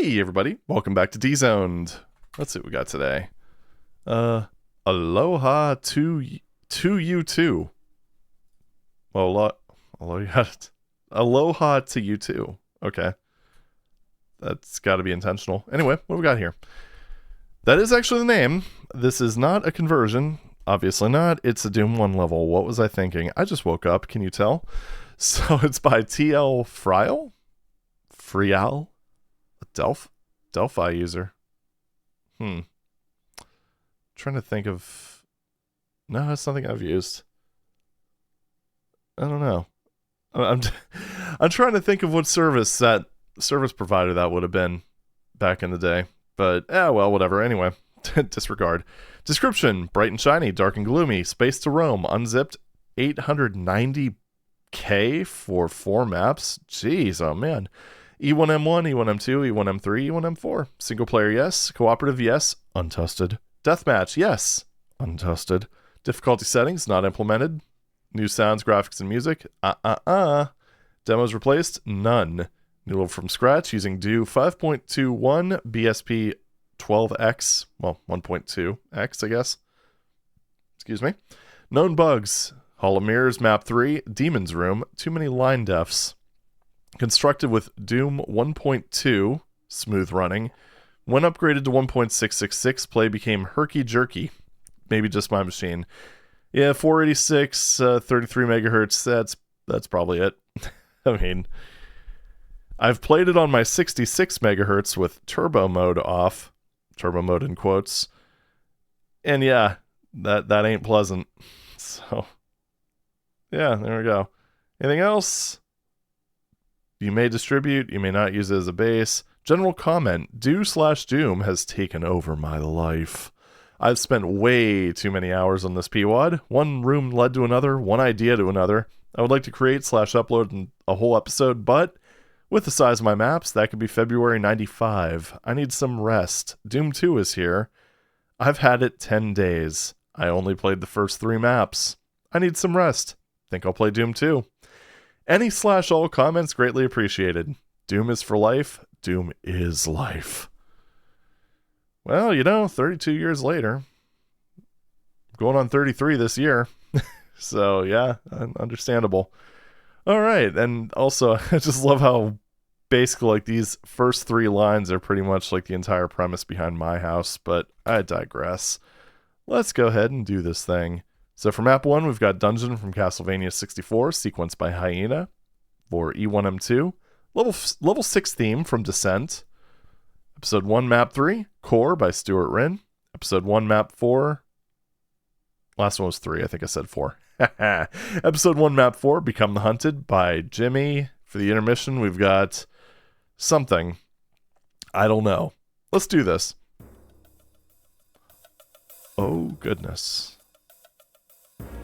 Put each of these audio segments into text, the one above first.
Hey everybody, welcome back to D-Zoned. Let's see what we got today. ALOHA2U2. Well, ALOHA2U2. Okay. That's got to be intentional. Anyway, what we got here? That is actually the name. This is not a conversion. Obviously not. It's a Doom 1 level. What was I thinking? I just woke up. Can you tell? So it's by TL Frial? Frial? A Delphi user. Trying to think of... No, that's something I've used. I don't know. I'm trying to think of what service provider that would have been back in the day. But, well, whatever. Anyway, disregard. Description: bright and shiny, dark and gloomy, space to roam, unzipped, 890k for 4 maps. Jeez, oh man. E1M1, E1M2, E1M3, E1M4. Single player, yes. Cooperative, yes. Untested. Deathmatch, yes. Untested. Difficulty settings, not implemented. New sounds, graphics, and music. Demos replaced, none. New level from scratch using Do 5.21 BSP 12X. Well, 1.2X, I guess. Excuse me. Known bugs. Hall of Mirrors, Map 3, Demon's Room, too many line defs. Constructed with Doom 1.2, smooth running. When upgraded to 1.666, play became herky-jerky. Maybe just my machine. Yeah, 486, 33 megahertz, that's probably it. I mean, I've played it on my 66 megahertz with turbo mode off. Turbo mode in quotes. And yeah, that ain't pleasant. So, yeah, there we go. Anything else? You may distribute, you may not use it as a base. General comment: Do/Doom has taken over my life. I've spent way too many hours on this PWAD. One room led to another, one idea to another. I would like to create/upload a whole episode, but with the size of my maps, that could be February 95. I need some rest. Doom 2 is here. I've had it 10 days. I only played the first 3 maps. I need some rest. Think I'll play Doom 2. Any/all comments greatly appreciated. Doom is for life. Doom is life. Well, 32 years later. Going on 33 this year. So, yeah, understandable. All right, and also, I just love how basically, like, these first 3 lines are pretty much like the entire premise behind my house, but I digress. Let's go ahead and do this thing. So for map 1, we've got Dungeon from Castlevania 64, sequenced by Hyena. For E1M2, level 6 theme from Descent. Episode 1, map 3, Core by Stuart Rinn. Episode 1, map 4. Last one was 3, I think I said 4. Episode 1, map 4, Become the Hunted by Jimmy. For the intermission, we've got something. I don't know. Let's do this. Oh, goodness.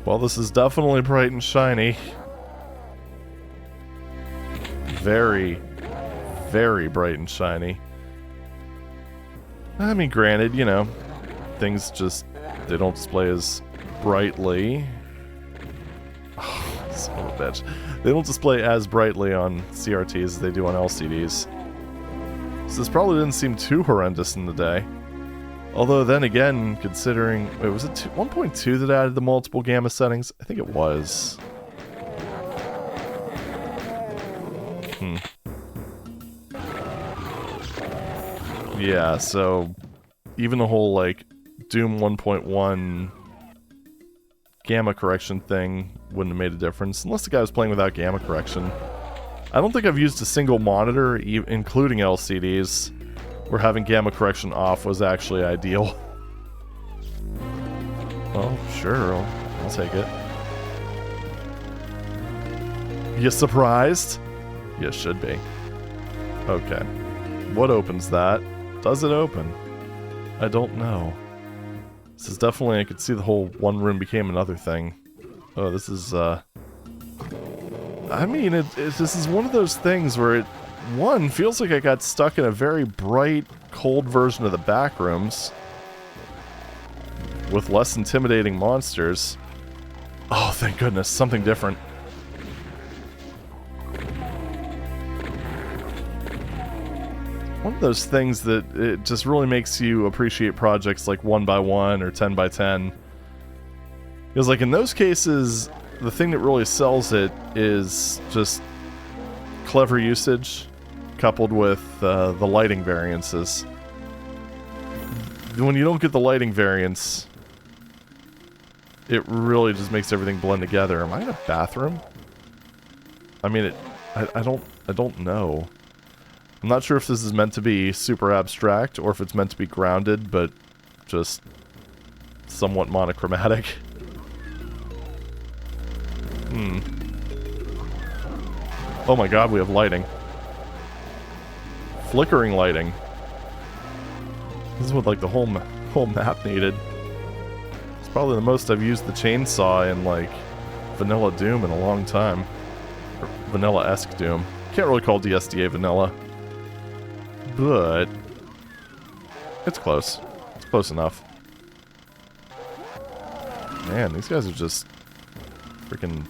Well, this is definitely bright and shiny. Very, very bright and shiny. I mean, granted, things just, they don't display as brightly. Oh, son of a bitch. They don't display as brightly on CRTs as they do on LCDs. So this probably didn't seem too horrendous in the day. Although then again, considering... Wait, was it 1.2 that added the multiple gamma settings? I think it was. Yeah, so even the whole, like, Doom 1.1 gamma correction thing wouldn't have made a difference, unless the guy was playing without gamma correction. I don't think I've used a single monitor, including LCDs, where having gamma correction off was actually ideal. Well, sure, I'll take it. You surprised? You should be. Okay. What opens that? Does it open? I don't know. This is definitely, I could see the whole one room became another thing. Oh, this is, I mean, this is one of those things where one, feels like I got stuck in a very bright, cold version of the back rooms with less intimidating monsters. Oh, thank goodness, something different. one of those things that it just really makes you appreciate projects like 1x1 or 10x10. Because like in those cases, the thing that really sells it is just clever usage coupled with the lighting variances. When you don't get the lighting variance, it really just makes everything blend together. Am I in a bathroom? I mean, I don't know. I'm not sure if this is meant to be super abstract or if it's meant to be grounded, but just somewhat monochromatic. Oh my god, we have lighting. Flickering lighting. This is what like the whole map needed. It's probably the most I've used the chainsaw in like vanilla Doom in a long time. Or vanilla-esque Doom. Can't really call DSDA vanilla. But it's close. It's close enough. Man, these guys are just freaking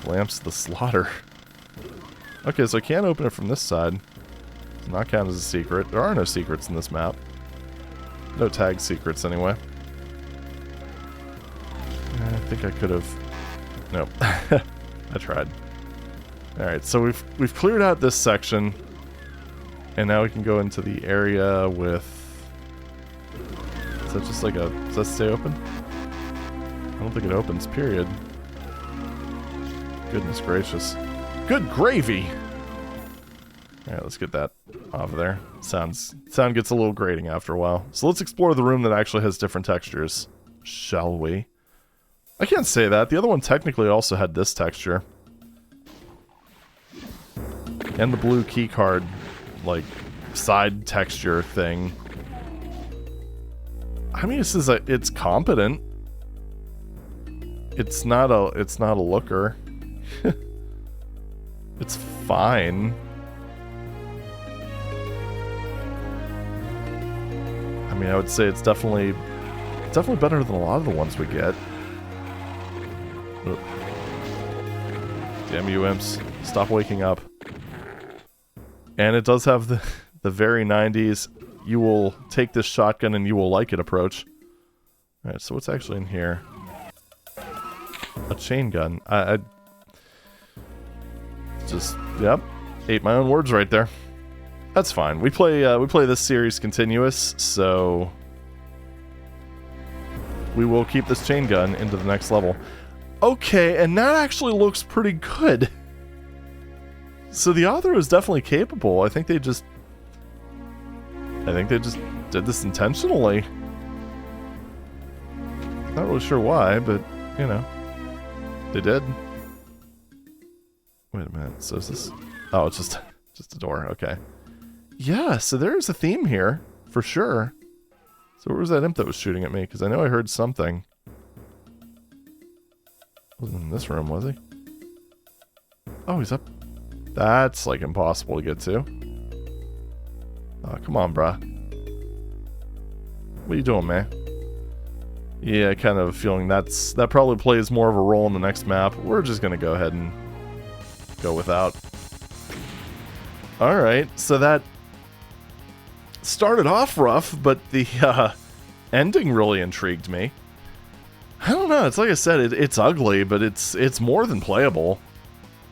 lamps of the slaughter. Okay, so I can't open it from this side. It's not count as a secret. There are no secrets in this map. No tag secrets, anyway. I think I could have... Nope. I tried. Alright, so we've cleared out this section. And now we can go into the area with... Is that just like a... Does that stay open? I don't think it opens, period. Goodness gracious. Good gravy! Alright, let's get that off of there. Sound gets a little grating after a while. So let's explore the room that actually has different textures. Shall we? I can't say that. The other one technically also had this texture. And the blue keycard, like, side texture thing. I mean, it's competent. It's not a looker. It's fine. I mean, I would say it's definitely better than a lot of the ones we get. Ugh. Damn you imps. Stop waking up. And it does have the very 90s, you will take this shotgun and you will like it approach. Alright, so what's actually in here? A chain gun. I just, yep, ate my own words right there. That's fine. We play this series continuous, so we will keep this chain gun into the next level. Okay, and that actually looks pretty good. So the author was definitely capable. I think they just did this intentionally. Not really sure why, but you know, they did. Wait a minute. So is this? Oh, it's just a door. Okay. Yeah. So there's a theme here for sure. So where was that imp that was shooting at me? Because I know I heard something. Wasn't in this room, was he? Oh, he's up. That's like impossible to get to. Oh, come on, bruh. What are you doing, man? Yeah, kind of feeling that probably plays more of a role in the next map. We're just gonna go ahead and go without. Alright, so that started off rough, but the ending really intrigued me. I don't know, it's like I said, it's ugly, but it's more than playable.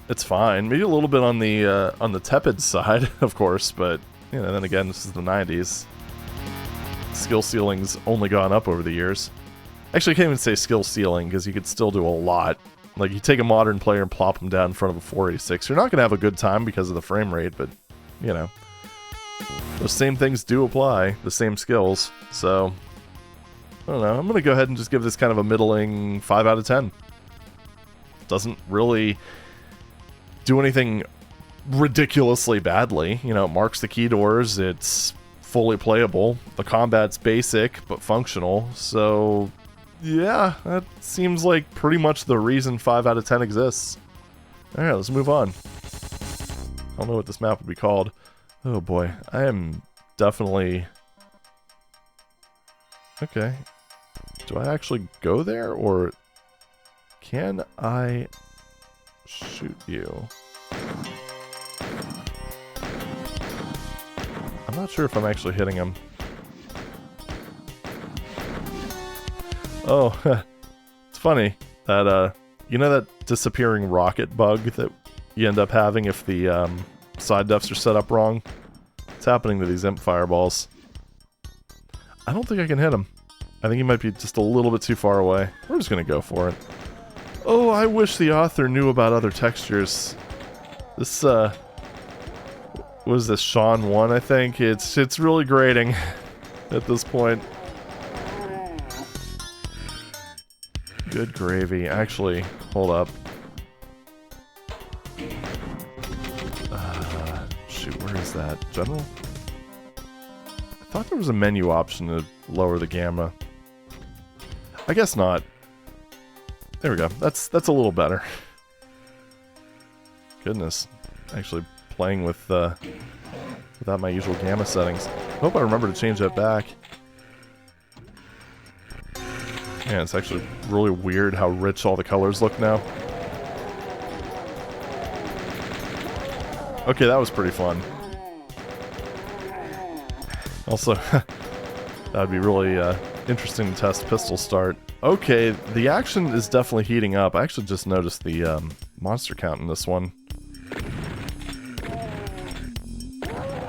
It's fine. Maybe a little bit on the tepid side, of course, but you know, then again, this is the 90s. Skill ceiling's only gone up over the years. Actually, I can't even say skill ceiling, because you could still do a lot. Like, you take a modern player and plop them down in front of a 486. You're not going to have a good time because of the frame rate, but, you know. Those same things do apply, the same skills, so... I don't know, I'm going to go ahead and just give this kind of a middling 5 out of 10. Doesn't really do anything ridiculously badly. You know, it marks the key doors, it's fully playable. The combat's basic, but functional, so... Yeah, that seems like pretty much the reason 5 out of 10 exists. Alright, let's move on. I don't know what this map would be called. Oh boy, I am definitely... Okay. Do I actually go there, or can I shoot you? I'm not sure if I'm actually hitting him. Oh, it's funny that, you know that disappearing rocket bug that you end up having if the side defs are set up wrong? It's happening to these imp fireballs. I don't think I can hit him. I think he might be just a little bit too far away. We're just gonna go for it. Oh, I wish the author knew about other textures. This, what is this, Sean 1, I think? It's really grating at this point. Good gravy. Actually, hold up. Shoot, where is that? General? I thought there was a menu option to lower the gamma. I guess not. There we go. That's a little better. Goodness. Actually playing with without my usual gamma settings. Hope I remember to change that back. Yeah, it's actually really weird how rich all the colors look now. Okay, that was pretty fun. Also, that would be really interesting to test pistol start. Okay, the action is definitely heating up. I actually just noticed the monster count in this one.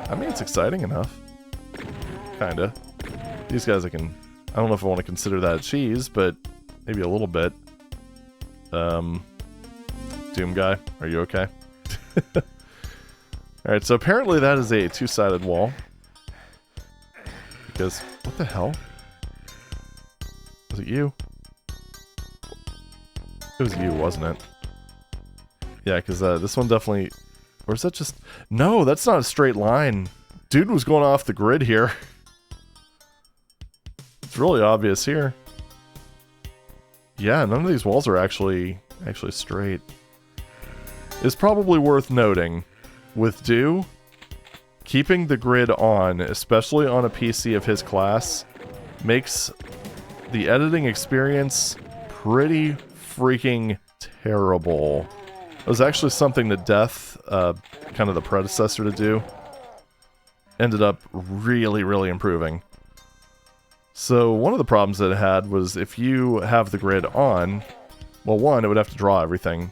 I mean, it's exciting enough. Kinda. These guys I don't know if I want to consider that a cheese, but maybe a little bit. Doom guy, are you okay? Alright, so apparently that is a two-sided wall. Because, what the hell? Was it you? It was you, wasn't it? Yeah, because this one definitely... Or is that just... No, that's not a straight line. Dude was going off the grid here. It's really obvious here. Yeah, none of these walls are actually straight. It's probably worth noting, with Do, keeping the grid on, especially on a PC of his class, makes the editing experience pretty freaking terrible. It was actually something that Death, kind of the predecessor to Do, ended up really, really improving. So one of the problems that it had was if you have the grid on, well, one, it would have to draw everything,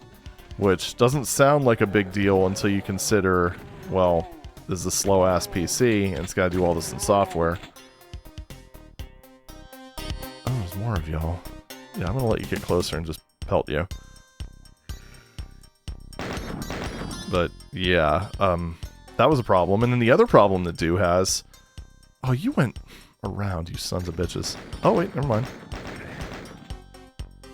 which doesn't sound like a big deal until you consider, well, this is a slow-ass PC, and it's got to do all this in software. Oh, there's more of y'all. Yeah, I'm going to let you get closer and just pelt you. But, yeah, that was a problem. And then the other problem that Do has... Oh, you went around, you sons of bitches. Oh, wait, never mind.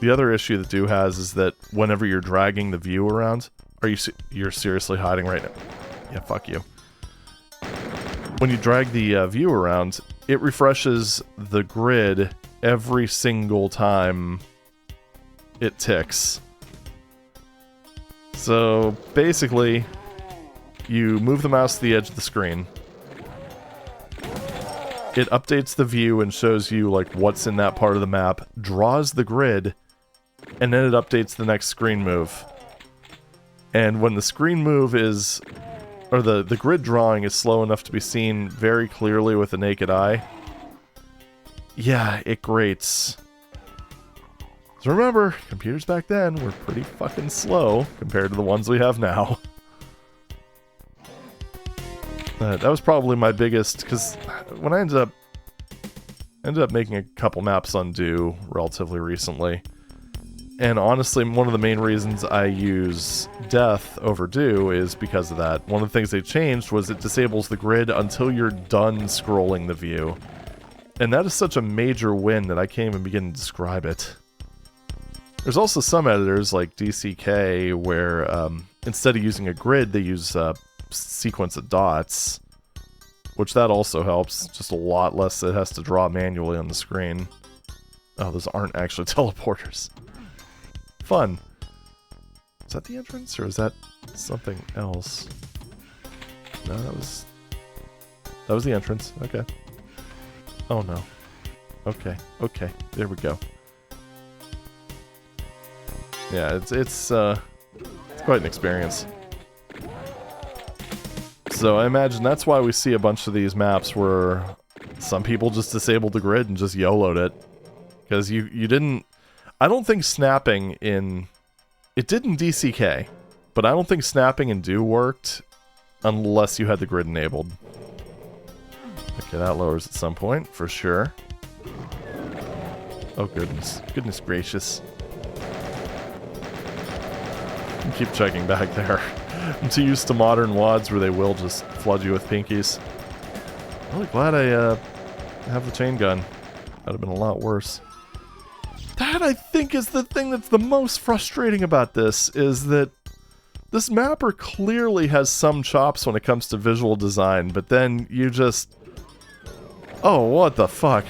The other issue that Do has is that whenever you're dragging the view around... You're seriously hiding right now? Yeah, fuck you. When you drag the view around, it refreshes the grid every single time it ticks. So, basically, you move the mouse to the edge of the screen. It updates the view and shows you, like, what's in that part of the map, draws the grid, and then it updates the next screen move. And when the screen move is... or the grid drawing is slow enough to be seen very clearly with the naked eye, yeah, it grates. So remember, computers back then were pretty fucking slow compared to the ones we have now. That was probably my biggest, because when I ended up making a couple maps on Do relatively recently, and honestly, one of the main reasons I use Death over Do is because of that. One of the things they changed was it disables the grid until you're done scrolling the view. And that is such a major win that I can't even begin to describe it. There's also some editors, like DCK, where instead of using a grid, they use a sequence of dots. Which that also helps, just a lot less it has to draw manually on the screen. Oh, those aren't actually teleporters. Fun. Is that the entrance, or is that something else? No, that was the entrance. Okay. Oh no. Okay. Okay. There we go. Yeah, it's quite an experience. So I imagine that's why we see a bunch of these maps where some people just disabled the grid and just YOLO'd it. Because you didn't... I don't think snapping in... It did in DCK, but I don't think snapping in Do worked unless you had the grid enabled. Okay, that lowers at some point, for sure. Oh goodness. Goodness gracious. Keep checking back there. I'm too used to modern WADs where they will just flood you with pinkies. Really glad I have the chain gun. That'd have been a lot worse. That, I think, is the thing that's the most frustrating about this, is that this mapper clearly has some chops when it comes to visual design, but then you just... Oh, what the fuck?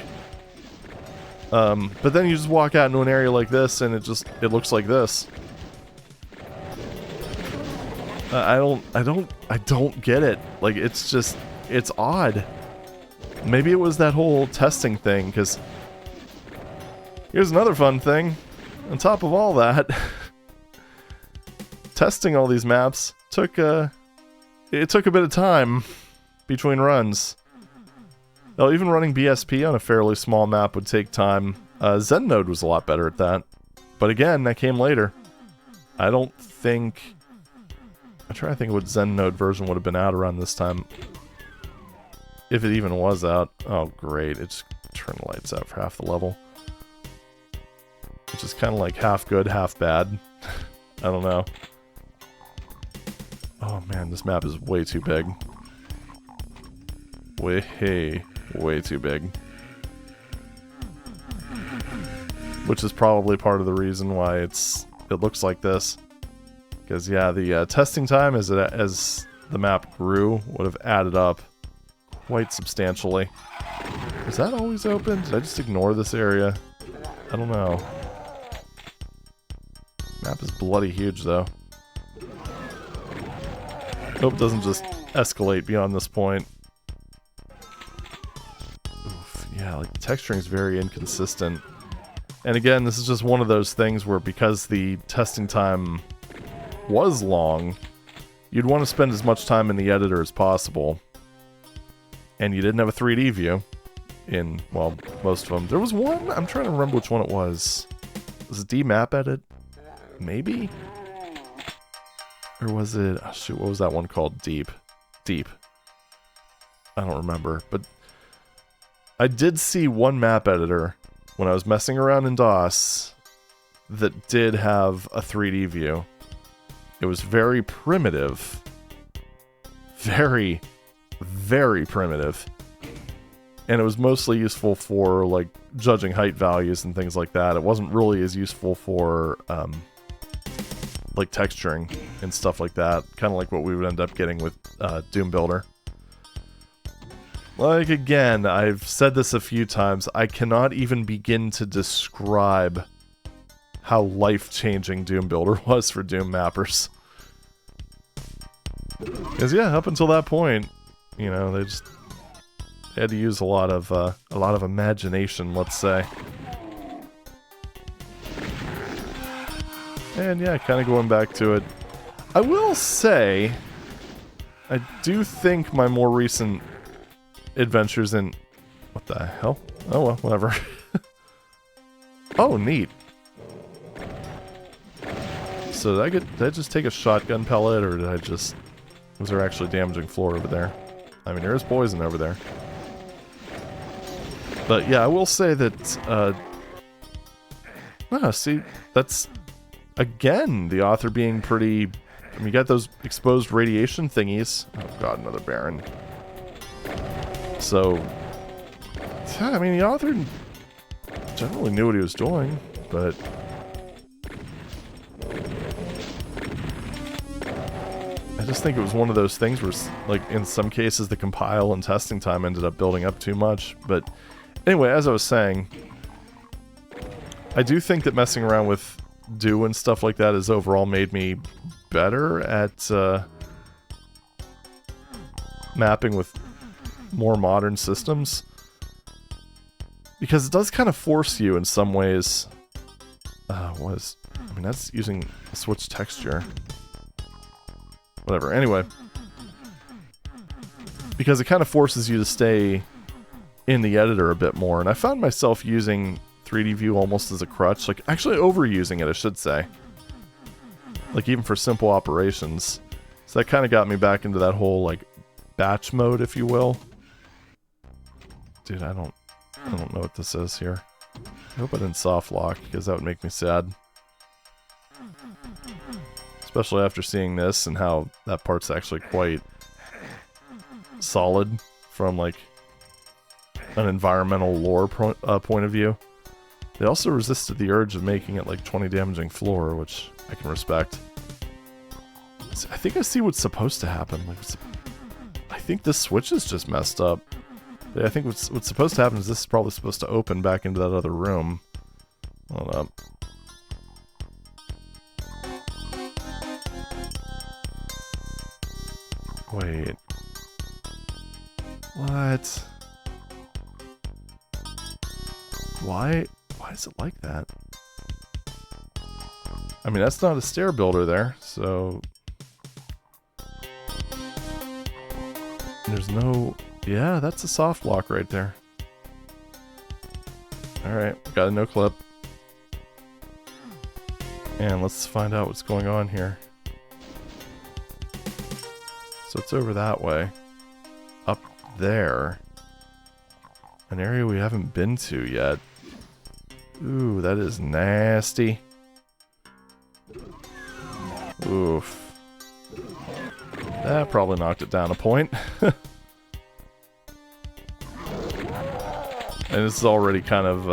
But then you just walk out into an area like this and it looks like this. I don't get it. Like, it's just, it's odd. Maybe it was that whole testing thing, because here's another fun thing. On top of all that, testing all these maps took a bit of time between runs. Now, even running BSP on a fairly small map would take time. ZenNode was a lot better at that. But again, that came later. I don't think... I'm trying to think what ZenNode version would have been out around this time. If it even was out. Oh, great. It just turned the lights out for half the level. Which is kind of like half good, half bad. I don't know. Oh man, this map is way too big. Way too big. Which is probably part of the reason why it looks like this. Because yeah, the testing time as the map grew would have added up quite substantially. Is that always open? Did I just ignore this area? I don't know. Map is bloody huge though. Hope it doesn't just escalate beyond this point. Oof, yeah, like the texturing is very inconsistent. And again, this is just one of those things where because the testing time was long, you'd want to spend as much time in the editor as possible. And you didn't have a 3D view in, well, most of them. There was one, I'm trying to remember which one it was. Was it D-Map Edit? Maybe? Or was it, oh shoot, what was that one called? Deep. I don't remember, but I did see one map editor when I was messing around in DOS that did have a 3D view. It was very primitive. Very, very primitive. And it was mostly useful for, like, judging height values and things like that. It wasn't really as useful for, like, texturing and stuff like that. Kind of like what we would end up getting with Doom Builder. Like, again, I've said this a few times. I cannot even begin to describe how life-changing Doom Builder was for Doom mappers. Because yeah, up until that point, you know, they had to use a lot of imagination, let's say. And yeah, kind of going back to it, I will say, I do think my more recent adventures in... What the hell? Oh well, whatever. Oh, neat. So did I just take a shotgun pellet, or did I just... Was there actually damaging floor over there? I mean, there is poison over there. But yeah, I will say that... see, that's... Again, the author being pretty... I mean, you got those exposed radiation thingies. Oh god, another Baron. So... Yeah, I mean, the author generally knew what he was doing, but... I just think it was one of those things where, like, in some cases the compile and testing time ended up building up too much. But anyway, as I was saying, I do think that messing around with Do and stuff like that has overall made me better at mapping with more modern systems. Because it does kind of force you in some ways. I mean, that's using a switch texture. Whatever, anyway. because it kind of forces you to stay in the editor a bit more. And I found myself using 3D view almost as a crutch, like actually overusing it, I should say. Like even for simple operations. So that kind of got me back into that whole like batch mode, if you will. Dude, I don't know what this is here. I hope I didn't soft lock, because that would make me sad. Especially after seeing this and how that part's actually quite solid from like an environmental lore point of view. They also resisted the urge of making it like 20 damaging floor, which I can respect. I think I see what's supposed to happen. Like, I think this switch is just messed up. I think what's supposed to happen is this is probably supposed to open back into that other room. Hold up. Wait. What? Why is it like that? I mean, that's not a stair builder there, so... There's no... Yeah, that's a soft lock right there. Alright, got a no clip. And let's find out what's going on here. So it's over that way. Up there. An area we haven't been to yet. Ooh, that is nasty. Oof. That probably knocked it down a point. And this is already kind of,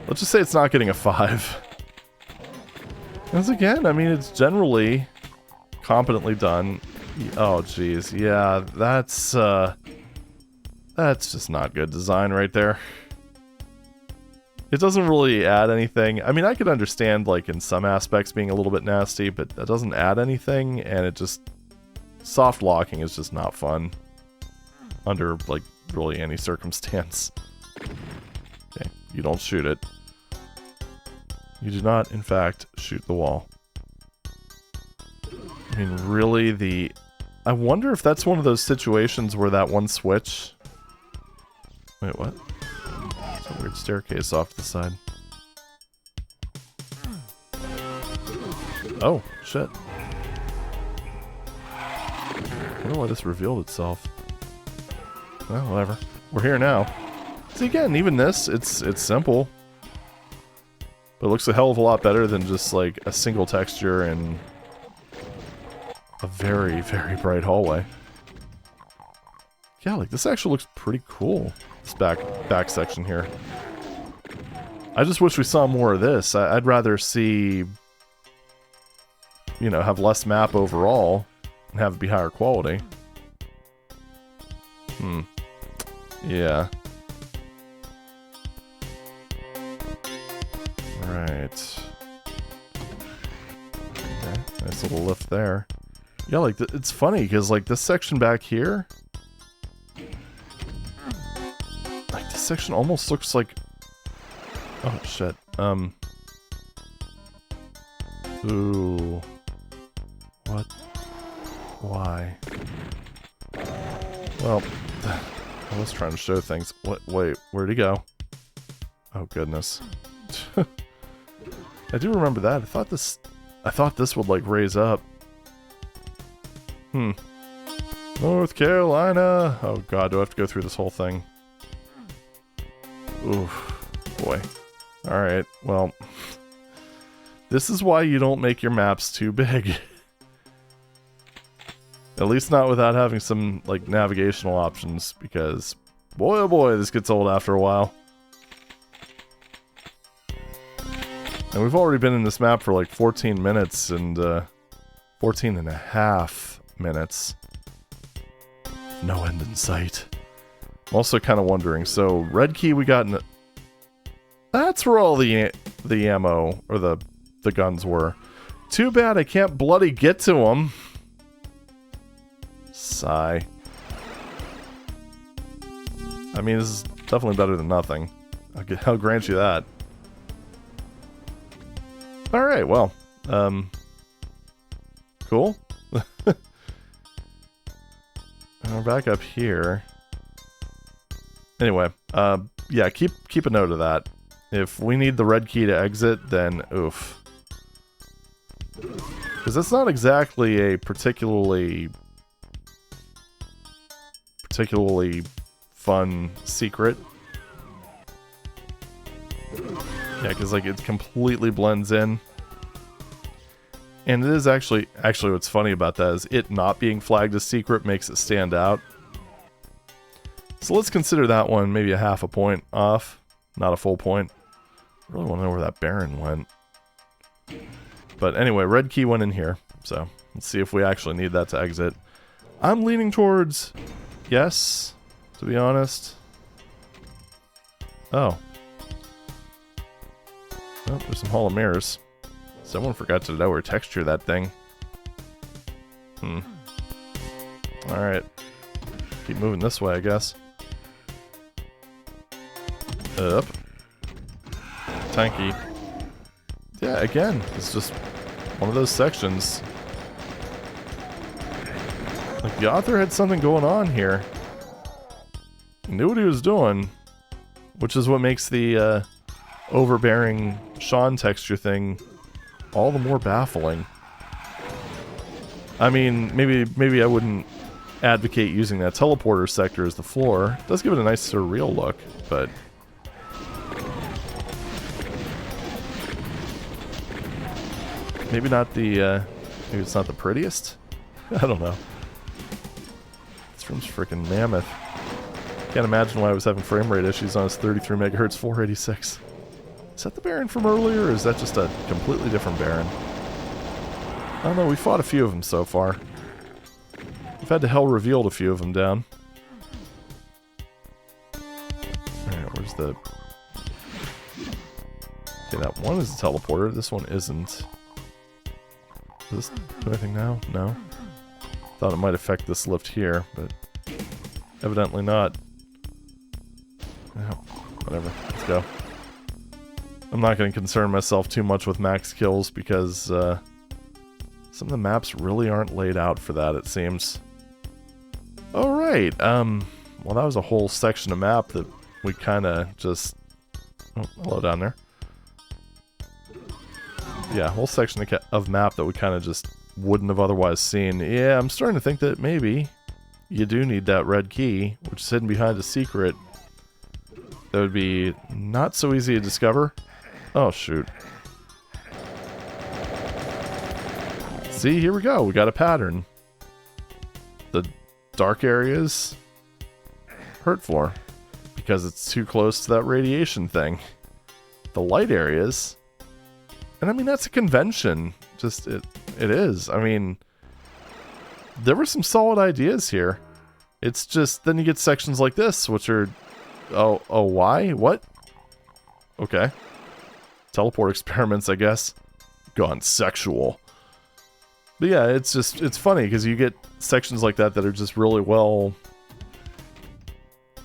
let's just say it's not getting a 5. Because again, I mean, it's generally competently done. Oh, jeez. Yeah, that's just not good design right there. It doesn't really add anything. I mean, I could understand, like, in some aspects being a little bit nasty, but that doesn't add anything, and it just... Soft locking is just not fun. Under, like, really any circumstance. Okay, you don't shoot it. You do not, in fact, shoot the wall. I mean, really, I wonder if that's one of those situations where that one switch... Wait, what? It's a weird staircase off to the side. Oh, shit. I don't know why this revealed itself. Well, whatever. We're here now. See, again, even this, it's simple. But it looks a hell of a lot better than just, like, a single texture and a very, very bright hallway. Yeah, like, this actually looks pretty cool. This back section here. I just wish we saw more of this. I'd rather see, you know, have less map overall and have it be higher quality. Yeah. Right. Okay, nice little lift there. Yeah, like, it's funny, because, like, this section back here... Like, this section almost looks like... Oh, shit. Ooh. What? Why? Well, I was trying to show things. What? Wait, where'd he go? Oh, goodness. I do remember that. I thought this would, like, raise up. North Carolina! Oh, God, do I have to go through this whole thing? Oof. Boy. Alright, well... This is why you don't make your maps too big. At least not without having some, like, navigational options, because... Boy, oh boy, this gets old after a while. And we've already been in this map for, like, 14 minutes, and, 14 and a half minutes. No end in sight. I'm also kind of wondering, so red key we got in the... That's where all the ammo, or the guns were. Too bad I can't bloody get to them. Sigh. I mean, this is definitely better than nothing. I'll grant you that. Alright, well. Cool. we're back up here. Anyway, yeah, keep a note of that. If we need the red key to exit, then oof. Because it's not exactly a particularly fun secret. Yeah, because like it completely blends in. And it is actually what's funny about that is it not being flagged as secret makes it stand out. So let's consider that one maybe a half a point off, not a full point. I really want to know where that Baron went. But anyway, red key went in here, so let's see if we actually need that to exit. I'm leaning towards yes, to be honest. Oh. Oh, there's some Hall of Mirrors. Someone forgot to lower texture that thing. Alright. Keep moving this way, I guess. Up. Tanky. Yeah, again, it's just one of those sections. Like, the author had something going on here. He knew what he was doing. Which is what makes the overbearing Sean texture thing all the more baffling. I mean, maybe I wouldn't advocate using that teleporter sector as the floor. It does give it a nice surreal look, but... maybe not the, maybe it's not the prettiest? I don't know. This room's freaking mammoth. Can't imagine why I was having frame rate issues on his 33 megahertz 486. Is that the Baron from earlier, or is that just a completely different Baron? I don't know, we fought a few of them so far. We've had to hell revealed a few of them down. Alright, where's the... okay, that one is a teleporter, this one isn't. Does this do anything now? No. Thought it might affect this lift here, but evidently not. Oh, whatever, let's go. I'm not going to concern myself too much with max kills because some of the maps really aren't laid out for that, it seems. Alright, well that was a whole section of map that we kind of just... oh, hello down there. Yeah, whole section of map that we kind of just wouldn't have otherwise seen. Yeah, I'm starting to think that maybe you do need that red key, which is hidden behind a secret that would be not so easy to discover. Oh, shoot. See, here we go. We got a pattern. The dark areas hurt for because it's too close to that radiation thing. The light areas, and I mean, that's a convention. Just, it is. I mean, there were some solid ideas here. It's just, then you get sections like this, which are, oh, why? What? Okay. Teleport experiments, I guess. Gone sexual. But yeah, it's just, it's funny because you get sections like that that are just really well,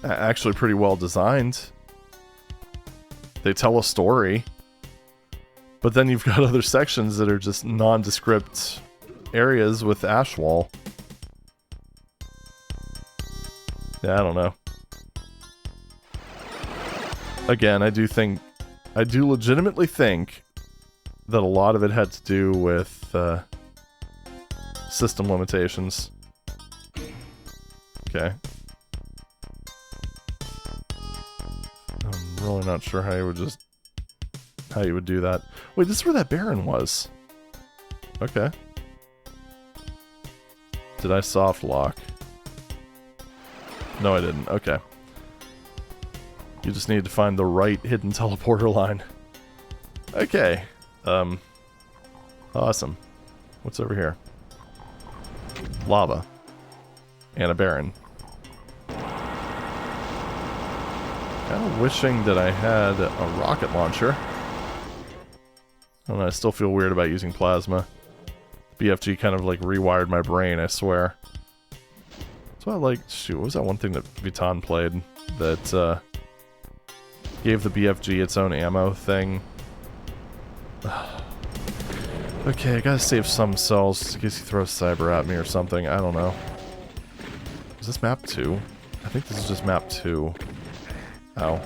actually pretty well designed. They tell a story. But then you've got other sections that are just nondescript areas with ash wall. Yeah, I don't know. Again, I do legitimately think that a lot of it had to do with system limitations. Okay. I'm really not sure how you would do that. Wait, this is where that Baron was. Okay. Did I soft lock? No, I didn't. Okay. You just need to find the right hidden teleporter line. Okay. Awesome. What's over here? Lava. And a Baron. Kind of wishing that I had a rocket launcher. I don't know, I still feel weird about using plasma. BFG kind of like rewired my brain, I swear. So I like, shoot, what was that one thing that Vuitton played that gave the BFG its own ammo thing? Okay, I gotta save some cells just in case he throws cyber at me or something, I don't know. Is this map 2? I think this is just map 2. Ow.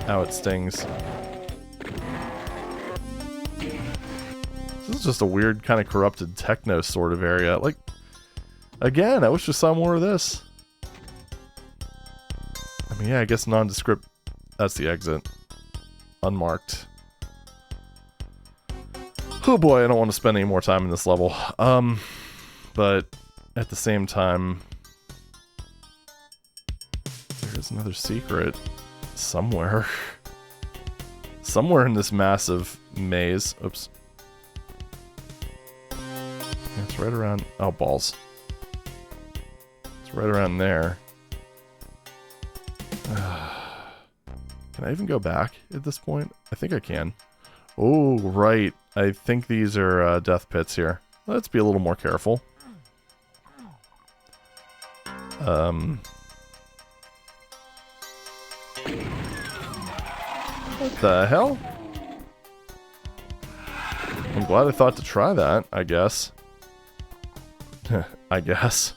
Ow, it stings. This is just a weird kind of corrupted techno sort of area. Like, again, I wish I saw more of this. I mean, yeah, I guess nondescript. That's the exit. Unmarked. Oh boy, I don't want to spend any more time in this level. But at the same time, there's another secret somewhere. Somewhere in this massive maze. Oops. Yeah, it's right around... Oh, balls. It's right around there. Can I even go back at this point? I think I can. Oh, right. I think these are death pits here. Let's be a little more careful. What the hell? I'm glad I thought to try that, I guess. I guess.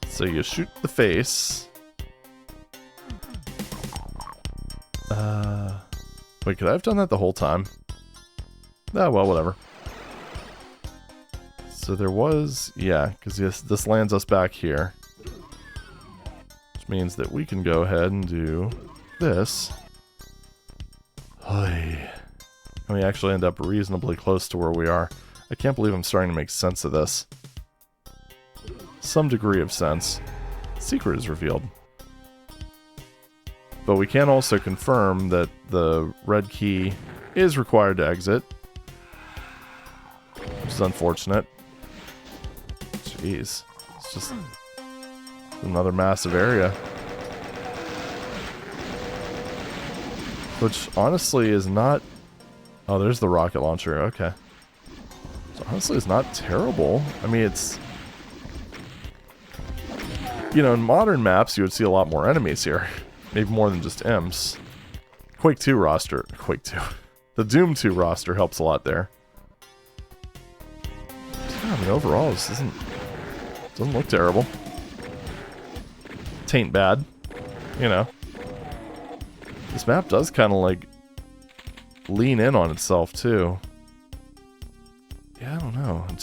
So you shoot the face. Wait, could I have done that the whole time? Ah, well, whatever. So there was... Yeah, because this lands us back here. Which means that we can go ahead and do this. And we actually end up reasonably close to where we are. I can't believe I'm starting to make sense of this. Some degree of sense. Secret is revealed. But we can also confirm that the red key is required to exit. Which is unfortunate. Jeez. It's just another massive area. Which honestly is not... Oh, there's the rocket launcher. Okay. So honestly, it's not terrible. I mean, it's... You know, in modern maps, you would see a lot more enemies here. Maybe more than just imps. Quake 2 roster. Quake 2. The Doom 2 roster helps a lot there. Yeah, I mean, overall, this doesn't look terrible. Tain't bad. You know. This map does kind of, like, lean in on itself, too. Yeah, I don't know. It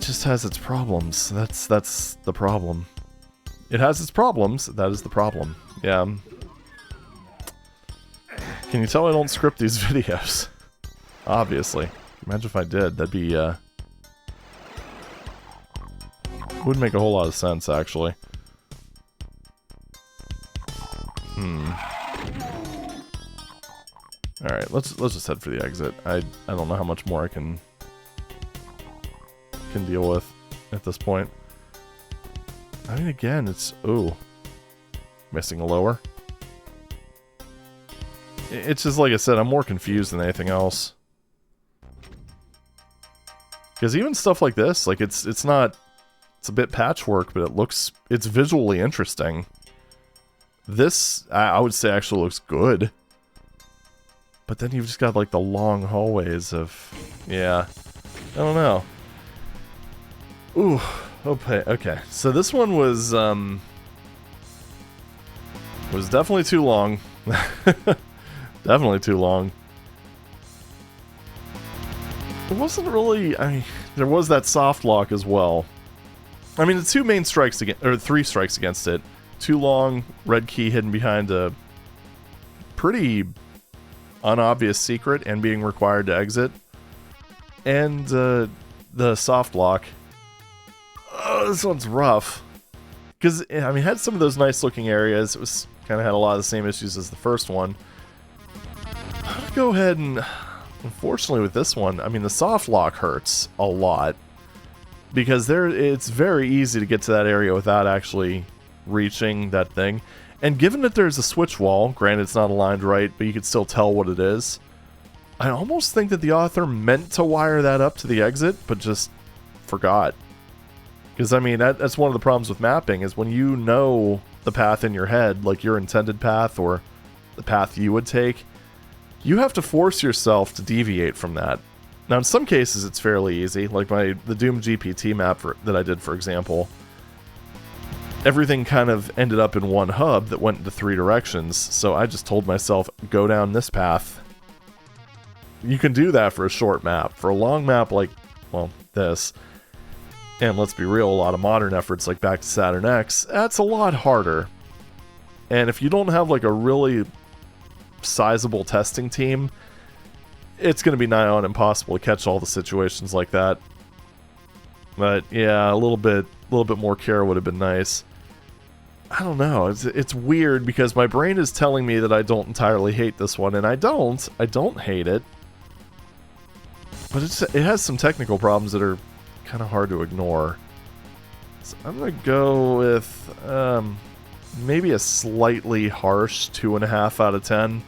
just has its problems. That's the problem. It has its problems. That is the problem. Yeah. Can you tell I don't script these videos? Obviously. Imagine if I did. That'd be, would make a whole lot of sense, actually. Alright, let's just head for the exit. I don't know how much more I can deal with at this point. I mean, again, it's... Ooh. Missing a lower. It's just, like I said, I'm more confused than anything else. Because even stuff like this, like, it's not... It's a bit patchwork, but it's visually interesting. This, I would say, actually looks good. But then you've just got, like, the long hallways of... Yeah. I don't know. Ooh. Okay. So this one was definitely too long. Definitely too long. It wasn't really... I mean, there was that soft lock as well. I mean, the two main strikes against... Or 3 strikes against it. Too long, red key hidden behind a pretty unobvious secret and being required to exit. And the soft lock. Oh, this one's rough. Because, I mean, it had some of those nice looking areas. It was kind of had a lot of the same issues as the first one. I'm going to go ahead and... Unfortunately with this one, I mean, the soft lock hurts a lot. Because it's very easy to get to that area without actually reaching that thing. And given that there's a switch wall, granted it's not aligned right, but you can still tell what it is. I almost think that the author meant to wire that up to the exit, but just forgot. Because, I mean, that's one of the problems with mapping, is when you know the path in your head, like your intended path or the path you would take, you have to force yourself to deviate from that. Now, in some cases, it's fairly easy. Like the Doom GPT map that I did, for example. Everything kind of ended up in one hub that went into 3 directions, so I just told myself, go down this path. You can do that for a short map. For a long map like, well, this, and let's be real, a lot of modern efforts like Back to Saturn X, that's a lot harder. And if you don't have like a really sizable testing team, it's going to be nigh on impossible to catch all the situations like that. But yeah, a little bit more care would have been nice. I don't know. It's weird because my brain is telling me that I don't entirely hate this one, and I don't. I don't hate it. But it has some technical problems that are kind of hard to ignore. So I'm going to go with maybe a slightly harsh 2.5 out of 10.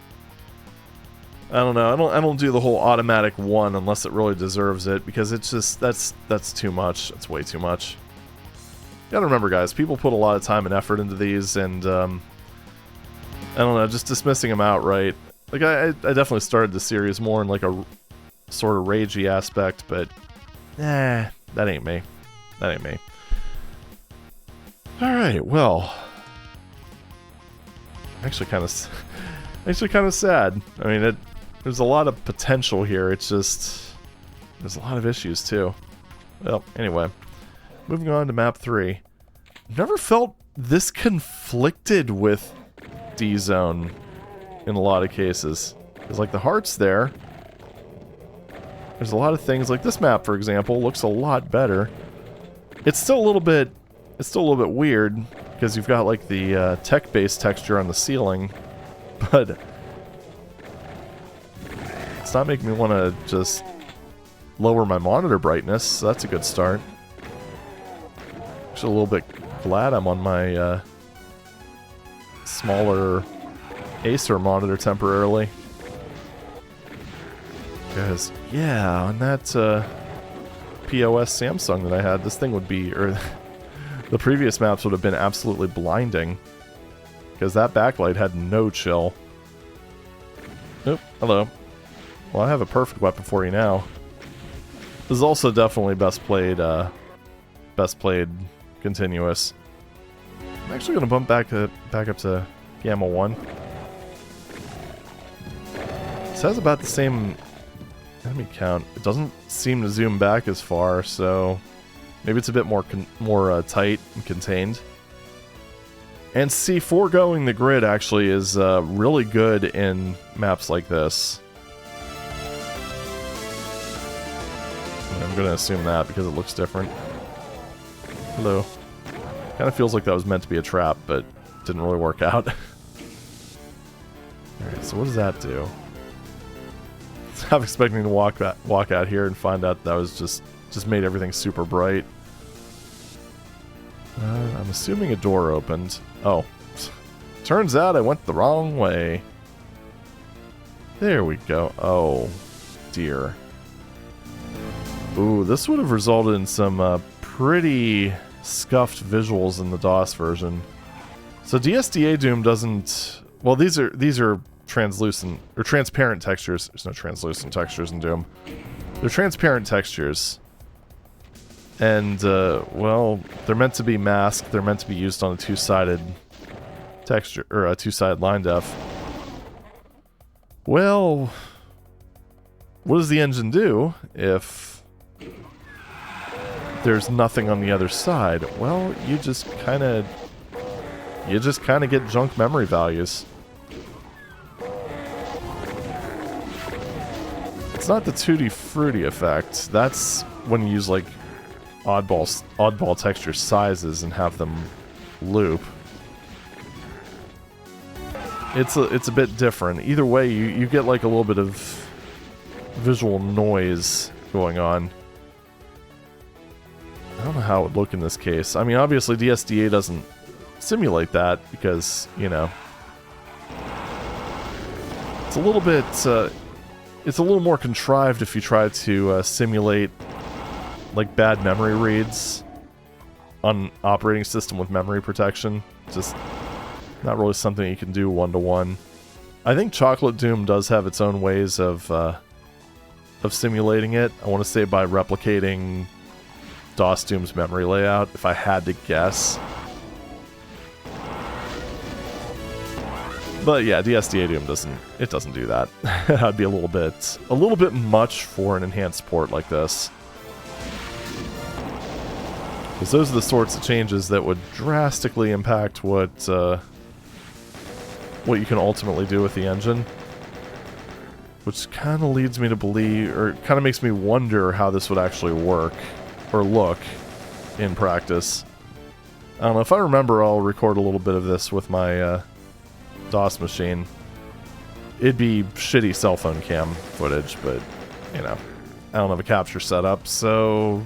I don't know. I don't do the whole automatic 1 unless it really deserves it, because it's just that's too much. That's way too much. You gotta remember, guys, people put a lot of time and effort into these, and I don't know, just dismissing them outright. Like, I definitely started the series more in like a sort of ragey aspect, but that ain't me. That ain't me. Alright, well, actually kind of sad. I mean, there's a lot of potential here. It's just there's a lot of issues too. Well, anyway, moving on to map 3. Never felt this conflicted with D-Zone in a lot of cases. There's like the heart's there. There's a lot of things like this map, for example, looks a lot better. It's still a little bit weird because you've got like the tech-based texture on the ceiling, but it's not making me want to just lower my monitor brightness, so that's a good start. Actually, a little bit glad I'm on my smaller Acer monitor temporarily. Because, yeah, on that POS Samsung that I had, this thing would be, or the previous maps would have been absolutely blinding. Because that backlight had no chill. Oop, hello. Well, I have a perfect weapon for you now. This is also definitely best played continuous. I'm actually going to bump back up to Gamma 1. This has about the same enemy count. It doesn't seem to zoom back as far, so maybe it's a bit more tight and contained. And see, foregoing the grid actually is really good in maps like this. And I'm going to assume that because it looks different. Hello. Kind of feels like that was meant to be a trap, but didn't really work out. Alright, so what does that do? I'm expecting to walk out here and find out that was just made everything super bright. I'm assuming a door opened. Oh. Turns out I went the wrong way. There we go. Oh, dear. Ooh, this would have resulted in some pretty scuffed visuals in the DOS version. So dsda-doom doesn't... Well, these are translucent or transparent textures. There's no translucent textures in Doom. They're transparent textures. And, well, they're meant to be masked. They're meant to be used on a two-sided texture, or a two-sided line def. Well, what does the engine do if there's nothing on the other side? Well, you just kind of get junk memory values. It's not the Tutti Frutti effect. That's when you use like oddball texture sizes and have them loop. It's a bit different. Either way, you get like a little bit of visual noise going on. I don't know how it would look in this case. I mean, obviously DSDA doesn't simulate that because, you know, it's a little bit, it's a little more contrived if you try to simulate like bad memory reads on an operating system with memory protection. Just not really something you can do one-to-one. I think Chocolate Doom does have its own ways of of simulating it. I want to say by replicating DOS-Doom's memory layout, if I had to guess. But yeah, dsda-doom doesn't do that. That'd be a little bit much for an enhanced port like this. Because those are the sorts of changes that would drastically impact what you can ultimately do with the engine. Which kind of leads me to believe, or kind of makes me wonder how this would actually work, or look, in practice. I don't know, if I remember, I'll record a little bit of this with my DOS machine. It'd be shitty cell phone cam footage, but, you know, I don't have a capture set up, so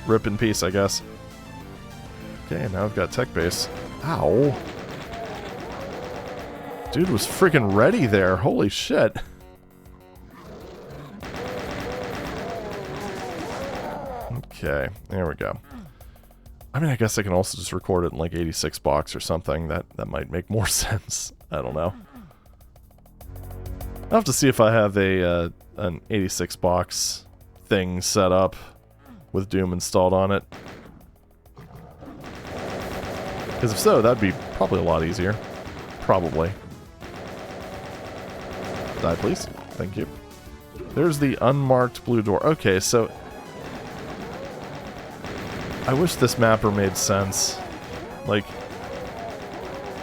rip in peace, I guess. Okay, now I've got tech base. Ow. Dude was freaking ready there. Holy shit. Okay, there we go. I mean, I guess I can also just record it in like 86 box or something. That might make more sense. I don't know. I'll have to see if I have an 86 box thing set up with Doom installed on it. Because if so, that'd be probably a lot easier. Probably. Die, please. Thank you. There's the unmarked blue door. Okay, so I wish this mapper made sense. Like,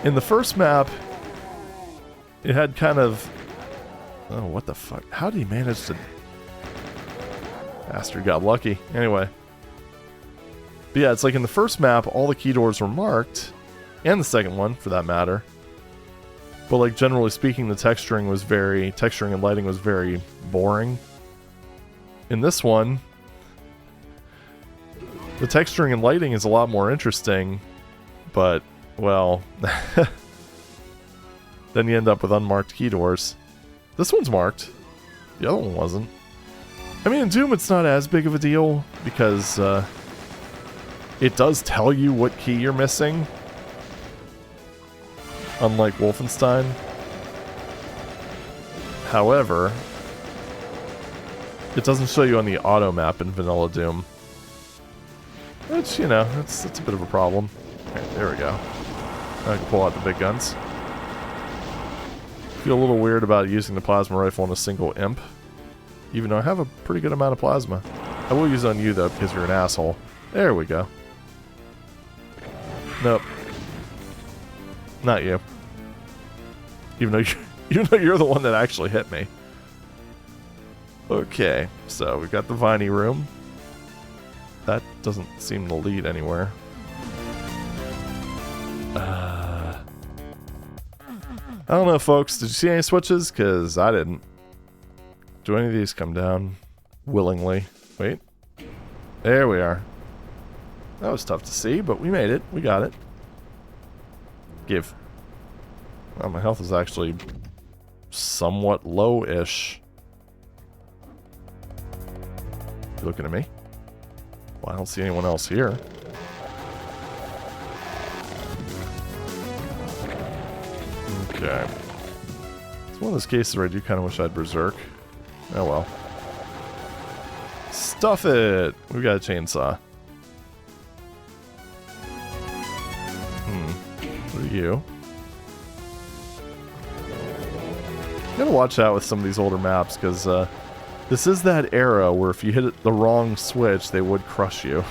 in the first map, it had kind of... Oh, what the fuck? How did he manage to... Bastard got lucky. Anyway. But yeah, it's like in the first map, all the key doors were marked. And the second one, for that matter. But like, generally speaking, the texturing and lighting was very boring. In this one, the texturing and lighting is a lot more interesting, but, well, then you end up with unmarked key doors. This one's marked. The other one wasn't. I mean, in Doom, it's not as big of a deal, because it does tell you what key you're missing. Unlike Wolfenstein. However, it doesn't show you on the auto map in Vanilla Doom. Which, you know, it's a bit of a problem. Okay, there we go. Now I can pull out the big guns. Feel a little weird about using the plasma rifle on a single imp. Even though I have a pretty good amount of plasma. I will use it on you, though, because you're an asshole. There we go. Nope. Not you. Even though you're the one that actually hit me. Okay, so we've got the Viney room. That doesn't seem to lead anywhere. I don't know, folks. Did you see any switches? Because I didn't. Do any of these come down willingly? Wait. There we are. That was tough to see, but we made it. We got it. Give. Oh, my health is actually somewhat low-ish. You looking at me? Well, I don't see anyone else here. Okay. It's one of those cases where I do kind of wish I had Berserk. Oh well. Stuff it! We've got a chainsaw. What are you? You gotta watch out with some of these older maps, because this is that era where if you hit the wrong switch, they would crush you.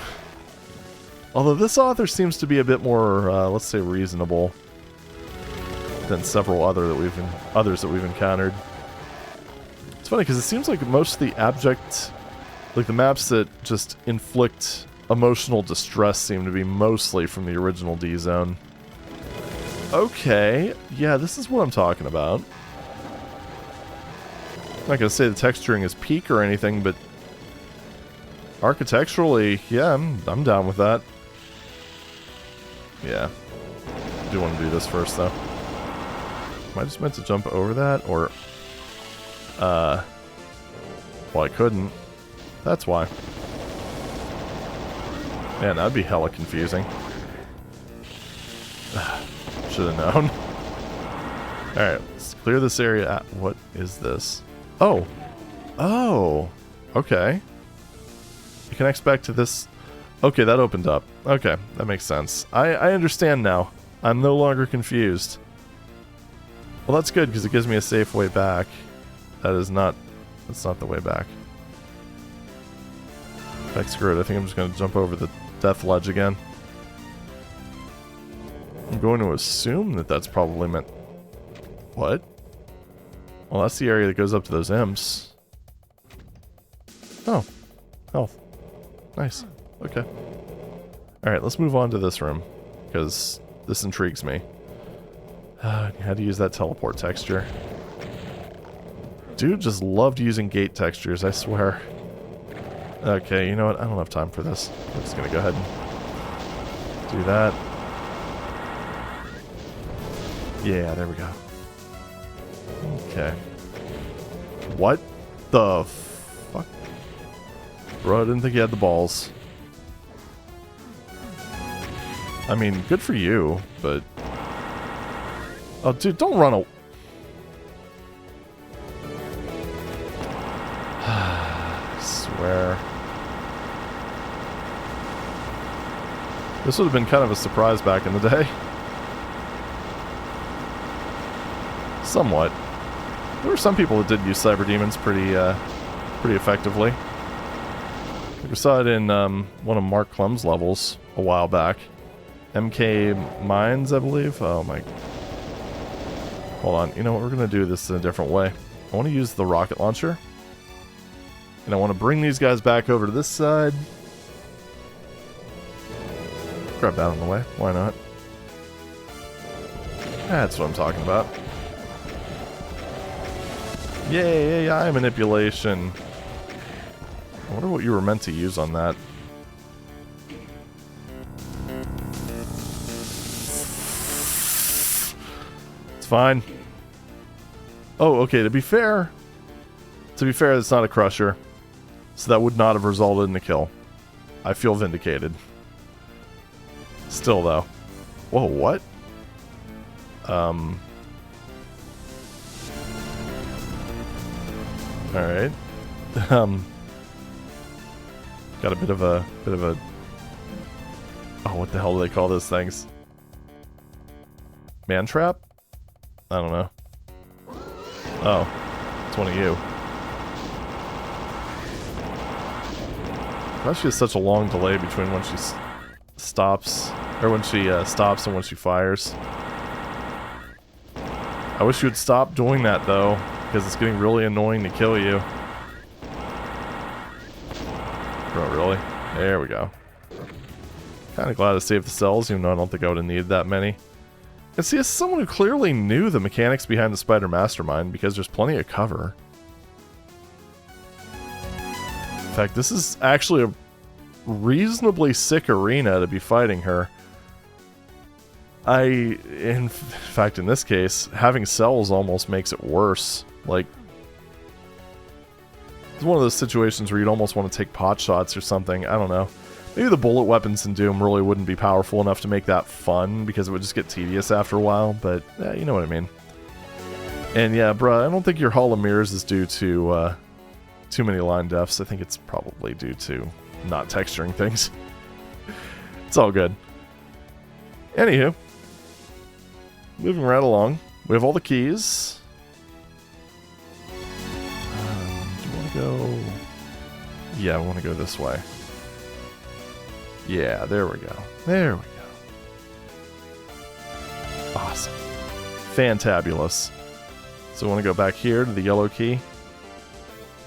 Although this author seems to be a bit more, let's say, reasonable than several others that we've encountered. It's funny, because it seems like most of the abject, like the maps that just inflict emotional distress seem to be mostly from the original D-Zone. Okay, yeah, this is what I'm talking about. I'm not gonna say the texturing is peak or anything, but architecturally, yeah, I'm down with that. Yeah. I do want to do this first, though. Am I just meant to jump over that, or... well, I couldn't. That's why. Man, that'd be hella confusing. Should have known. Alright, let's clear this area out. What is this? Oh! Oh, okay. It connects back to this. Okay, that opened up. Okay, that makes sense. I understand now. I'm no longer confused. Well, that's good because it gives me a safe way back. That's not the way back. Heck, screw it. I think I'm just going to jump over the death ledge again. I'm going to assume that that's probably meant... What? Well, that's the area that goes up to those imps. Oh. Health. Nice. Okay. Alright, let's move on to this room. Because this intrigues me. How to use that teleport texture. Dude just loved using gate textures, I swear. Okay, you know what? I don't have time for this. I'm just gonna go ahead and do that. Yeah, there we go. Okay. What the fuck? Bro, I didn't think you had the balls. I mean, good for you, but... Oh, dude, don't run away. I swear. This would have been kind of a surprise back in the day. Somewhat. There were some people that did use cyber demons pretty effectively. We saw it in one of Mark Clem's levels a while back. MK Mines, I believe. Oh my. Hold on. You know what? We're going to do this in a different way. I want to use the rocket launcher. And I want to bring these guys back over to this side. Grab that on the way. Why not? That's what I'm talking about. Yay, eye manipulation. I wonder what you were meant to use on that. It's fine. Oh, okay, to be fair, it's not a crusher. So that would not have resulted in a kill. I feel vindicated. Still, though. Whoa, what? Alright. Got a bit of a... Oh, what the hell do they call those things? Man trap? I don't know. Oh. It's one of you. Why she has such a long delay between when she stops... Or when she stops and when she fires. I wish you would stop doing that, though. Because it's getting really annoying to kill you. Oh, really? There we go. Kind of glad I saved the cells, even though I don't think I would have needed that many. And see, as someone who clearly knew the mechanics behind the Spider Mastermind, because there's plenty of cover. In fact, this is actually a reasonably sick arena to be fighting her. In fact, in this case, having cells almost makes it worse. Like, it's one of those situations where you'd almost want to take pot shots or something. I don't know. Maybe the bullet weapons in Doom really wouldn't be powerful enough to make that fun, because it would just get tedious after a while, but you know what I mean. And yeah, bruh, I don't think your Hall of Mirrors is due to too many line deaths. I think it's probably due to not texturing things. It's all good. Anywho. Moving right along. We have all the keys. Do you want to go... Yeah, I want to go this way. Yeah, there we go. There we go. Awesome. Fantabulous. So I want to go back here to the yellow key.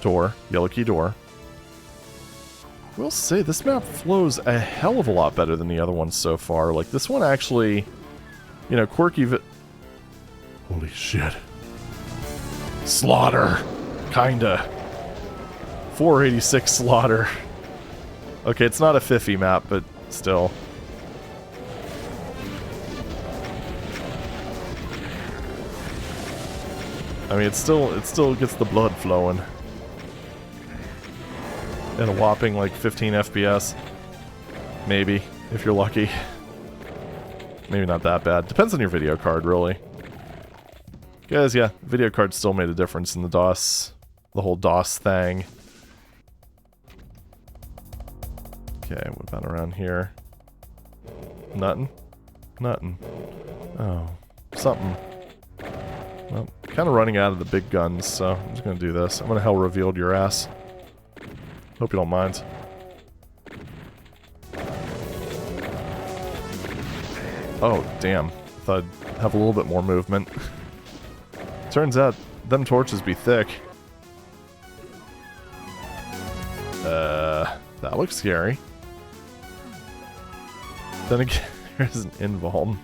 Door. Yellow key door. We'll say this map flows a hell of a lot better than the other ones so far. Like, this one actually... You know, quirky... Holy shit. Slaughter. Kinda. 486 slaughter. Okay, it's not a Fiffy map, but still. I mean, it still gets the blood flowing. At a whopping, like, 15 FPS. Maybe, if you're lucky. Maybe not that bad. Depends on your video card, really. Guys, yeah, video card still made a difference in the DOS whole DOS thing. Okay, what about around here? Nothing? Nothing. Oh, something. Well, kind of running out of the big guns, so I'm just gonna do this. I'm gonna hell revealed your ass. Hope you don't mind. Oh, damn. Thought I'd have a little bit more movement. Turns out, them torches be thick. That looks scary. Then again, there's an invuln.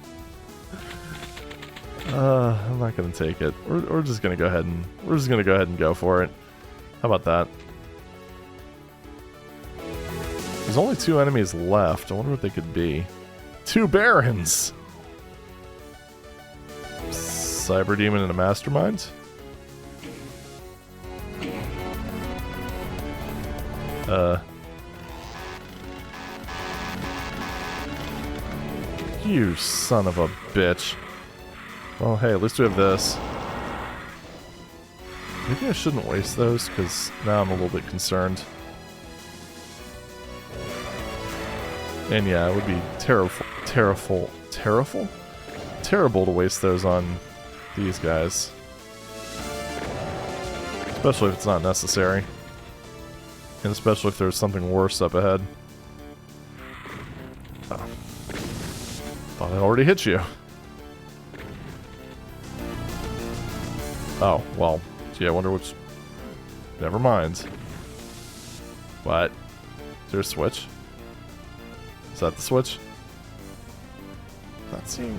I'm not gonna take it. We're just gonna go ahead and go for it. How about that? There's only 2 enemies left. I wonder what they could be. 2 barons. Cyber demon and a mastermind. You son of a bitch. Well, hey, at least we have this. Maybe I shouldn't waste those, because now I'm a little bit concerned. And yeah, it would be terrible to waste those on these guys. Especially if it's not necessary. And especially if there's something worse up ahead. Oh. Thought I already hit you. Oh, well, gee, I wonder which... Never mind. What? Is there a switch? Is that the switch? Not seeing...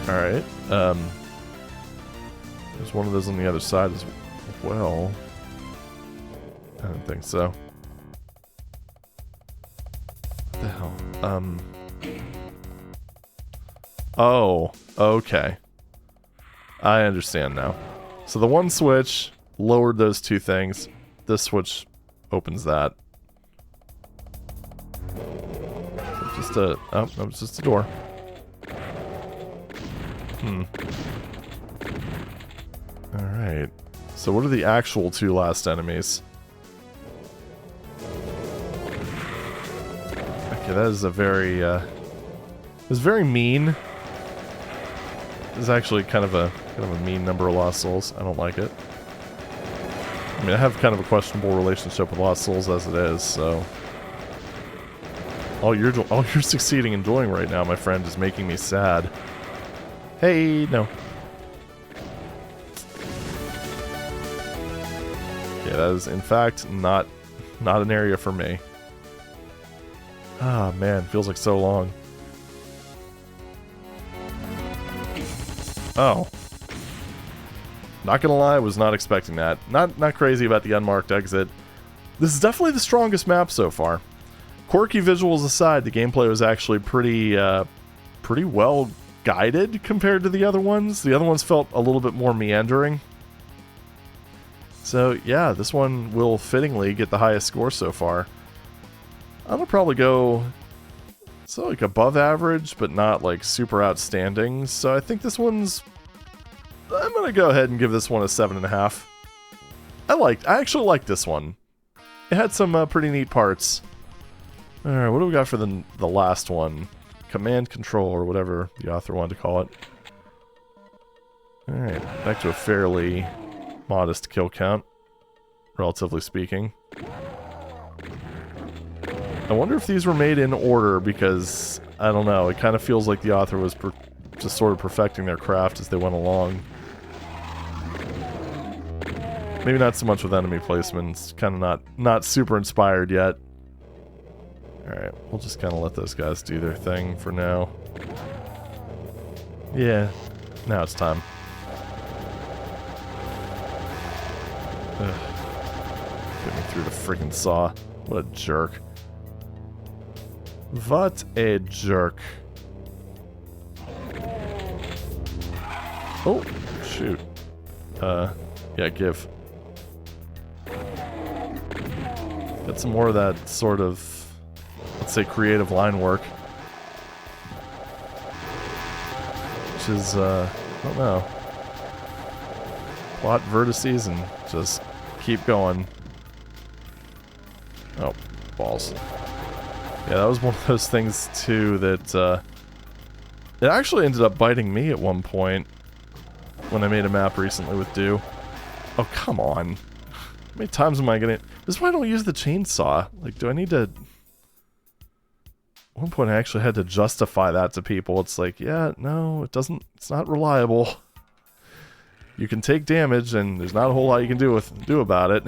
Alright, there's one of those on the other side as well. I don't think so. What the hell? Oh, okay. I understand now. So the one switch lowered those 2 things. This switch opens that. Just a... Oh, no, it's just a door. Alright. So what are the actual 2 last enemies? Okay, that is a very, it's very mean. It's actually kind of a mean number of lost souls. I don't like it. I mean, I have kind of a questionable relationship with lost souls as it is, so... All you're succeeding in doing right now, my friend, is making me sad. Hey, no. Yeah, that is in fact not an area for me. Ah, man, feels like so long. Oh. Not gonna lie, I was not expecting that. Not crazy about the unmarked exit. This is definitely the strongest map so far. Quirky visuals aside, the gameplay was actually pretty well guided compared to the other ones. The other ones felt a little bit more meandering. So yeah, this one will fittingly get the highest score so far. I'm gonna probably go so like above average, but not like super outstanding. So I think this one's... I'm gonna go ahead and give this one a 7.5. I actually liked this one. It had some pretty neat parts. Alright, what do we got for the last one? Command control, or whatever the author wanted to call it. Alright, back to a fairly modest kill count, relatively speaking. I wonder if these were made in order, because, I don't know, it kind of feels like the author was just sort of perfecting their craft as they went along. Maybe not so much with enemy placements, kind of not super inspired yet. Alright, we'll just kind of let those guys do their thing for now. Yeah, now it's time. Ugh. Get me through the freaking saw. What a jerk. What a jerk. Oh, shoot. Yeah, give. Get some more of that sort of, let's say, creative line work. which is, I don't know. Plot vertices and just keep going. Oh, balls. Yeah, that was one of those things, too, that, it actually ended up biting me at one point when I made a map recently with Do. Oh, come on. How many times am I gonna... This is why I don't use the chainsaw. Like, do I need to... At one point I actually had to justify that to people. It's like, yeah, no, it doesn't... It's not reliable. You can take damage, and there's not a whole lot you can do about it.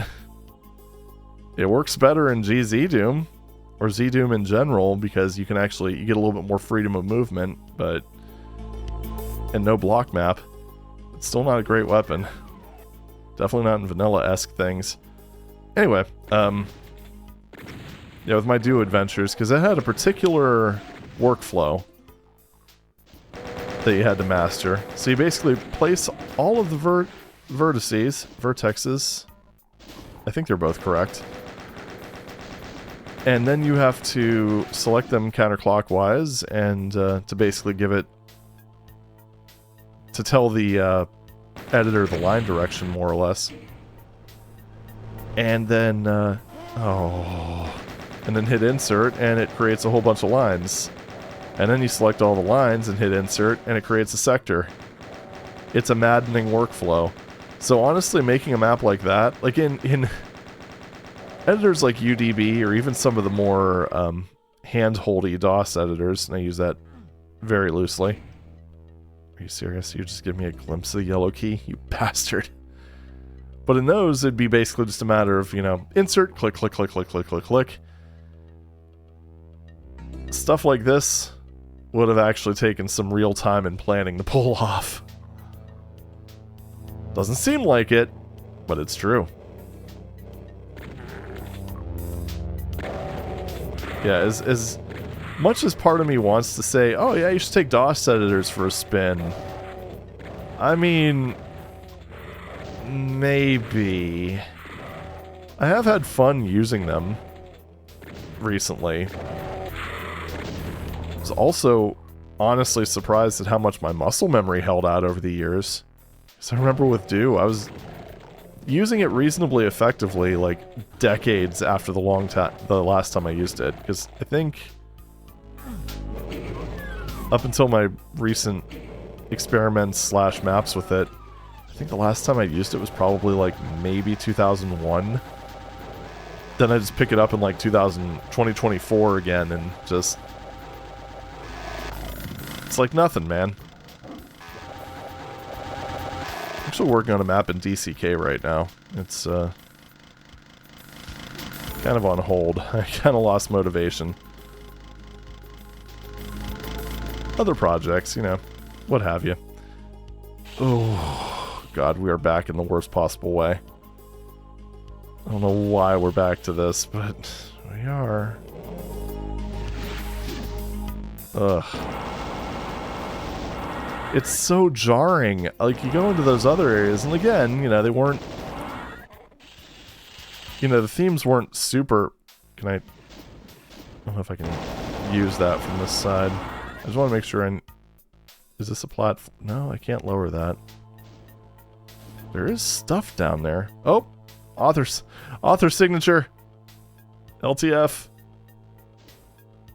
It works better in dsda-doom, or Z-Doom in general, because you can actually... You get a little bit more freedom of movement, but... And no block map. It's still not a great weapon. Definitely not in vanilla-esque things. Anyway, yeah, with my Do adventures, because it had a particular workflow that you had to master. So you basically place all of the vertexes. I think they're both correct. And then you have to select them counterclockwise and to basically give it... To tell the editor the line direction, more or less. And then, and then hit insert, and it creates a whole bunch of lines. And then you select all the lines and hit insert, and it creates a sector. It's a maddening workflow. So honestly, making a map like that, like in editors like UDB, or even some of the more hand-holdy DOS editors, and I use that very loosely. Are you serious? You just give me a glimpse of the yellow key? You bastard. But in those, it'd be basically just a matter of, you know, insert, click, click, click, click, click, click, click. Stuff like this would have actually taken some real time and planning to pull off. Doesn't seem like it, but it's true. Yeah, as much as part of me wants to say, oh yeah, you should take DOS editors for a spin. I mean, maybe. I have had fun using them recently. I was also honestly surprised at how much my muscle memory held out over the years. So I remember with Do, I was using it reasonably effectively like decades after the last time I used it, because I think up until my recent experiments / maps with it, I think the last time I used it was probably like maybe 2001. Then I just pick it up in like 2024 again, and just... It's like nothing, man. I'm actually working on a map in DCK right now. It's kind of on hold. I kind of lost motivation. Other projects, you know, what have you. Oh, God, we are back in the worst possible way. I don't know why we're back to this, but we are. Ugh. It's so jarring. Like, you go into those other areas, and again, you know, they weren't... You know, the themes weren't super... Can I don't know if I can use that from this side. I just want to make sure I... Is this a platform? No, I can't lower that. There is stuff down there. Oh! Author signature! LTF!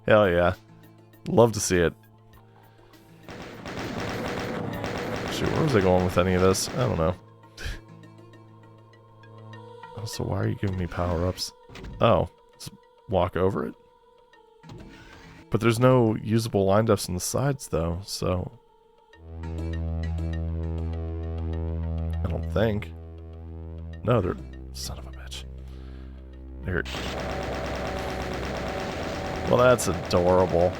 Hell yeah. Love to see it. Shoot, where was I going with any of this? I don't know. Oh, so why are you giving me power-ups? Oh, just walk over it? But there's no usable line ups on the sides, though, so... I don't think. No, they're... Son of a bitch. There. Well, that's adorable.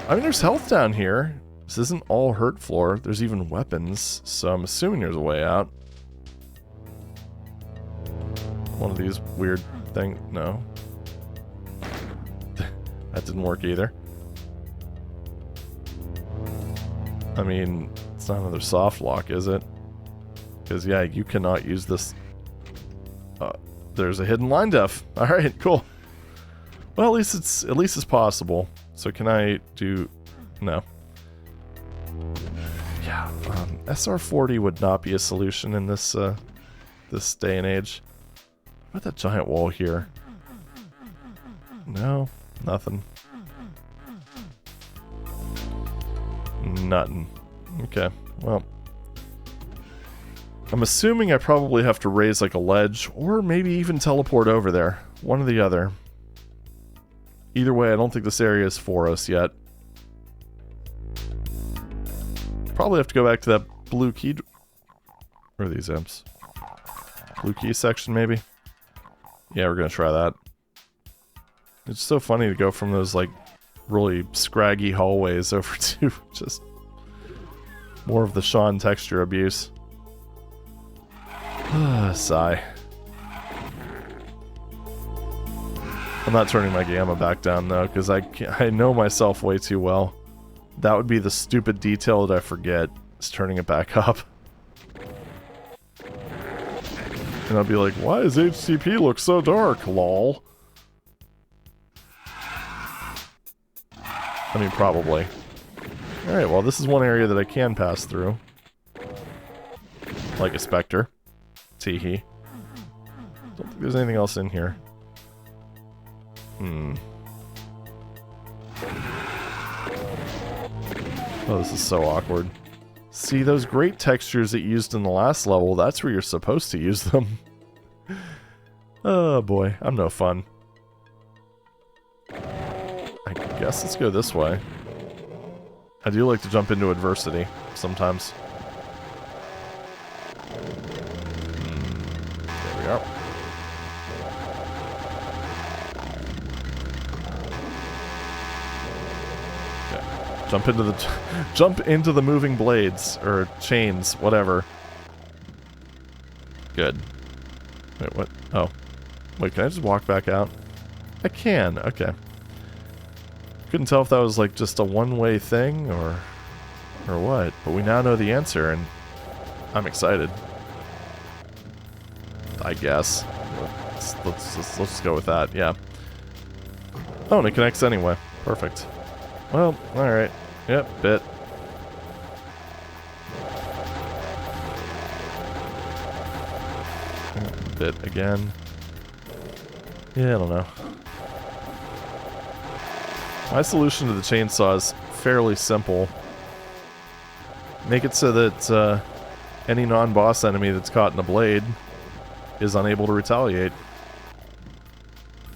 I mean, there's health down here. This isn't all hurt floor. There's even weapons, so I'm assuming there's a way out. One of these weird things. No. That didn't work either. I mean, it's not another soft lock, is it? Because, yeah, you cannot use this. There's a hidden line def. Alright, cool. Well, at least it's possible. So can I do... No. SR40 would not be a solution in this this day and age. What about that giant wall here? No, nothing. Nothing. Okay, well. I'm assuming I probably have to raise like a ledge, or maybe even teleport over there. One or the other. Either way, I don't think this area is for us yet. Probably have to go back to that blue key... Where are these imps? Blue key section, maybe? Yeah, we're gonna try that. It's so funny to go from those, like, really scraggy hallways over to just more of the Sean texture abuse. Sigh. I'm not turning my gamma back down, though, because I know myself way too well. That would be the stupid detail that I forget, is turning it back up. And I'll be like, why does HCP look so dark, lol? I mean, probably. Alright, well, this is one area that I can pass through. Like a specter. Teehee. Don't think there's anything else in here. Oh, this is so awkward. See, those great textures that you used in the last level, that's where you're supposed to use them. Oh boy, I'm no fun. I guess let's go this way. I do like to jump into adversity, sometimes. There we are. Jump into the moving blades or chains, whatever. Good. Wait, what? Oh. Wait, can I just walk back out? I can. Okay. Couldn't tell if that was like just a one-way thing or what, but we now know the answer and I'm excited. I guess. Let's go with that. Yeah. Oh, and it connects anyway. Perfect. Well, alright. Yep, bit. Bit again. Yeah, I don't know. My solution to the chainsaw is fairly simple. Make it so that any non-boss enemy that's caught in a blade is unable to retaliate.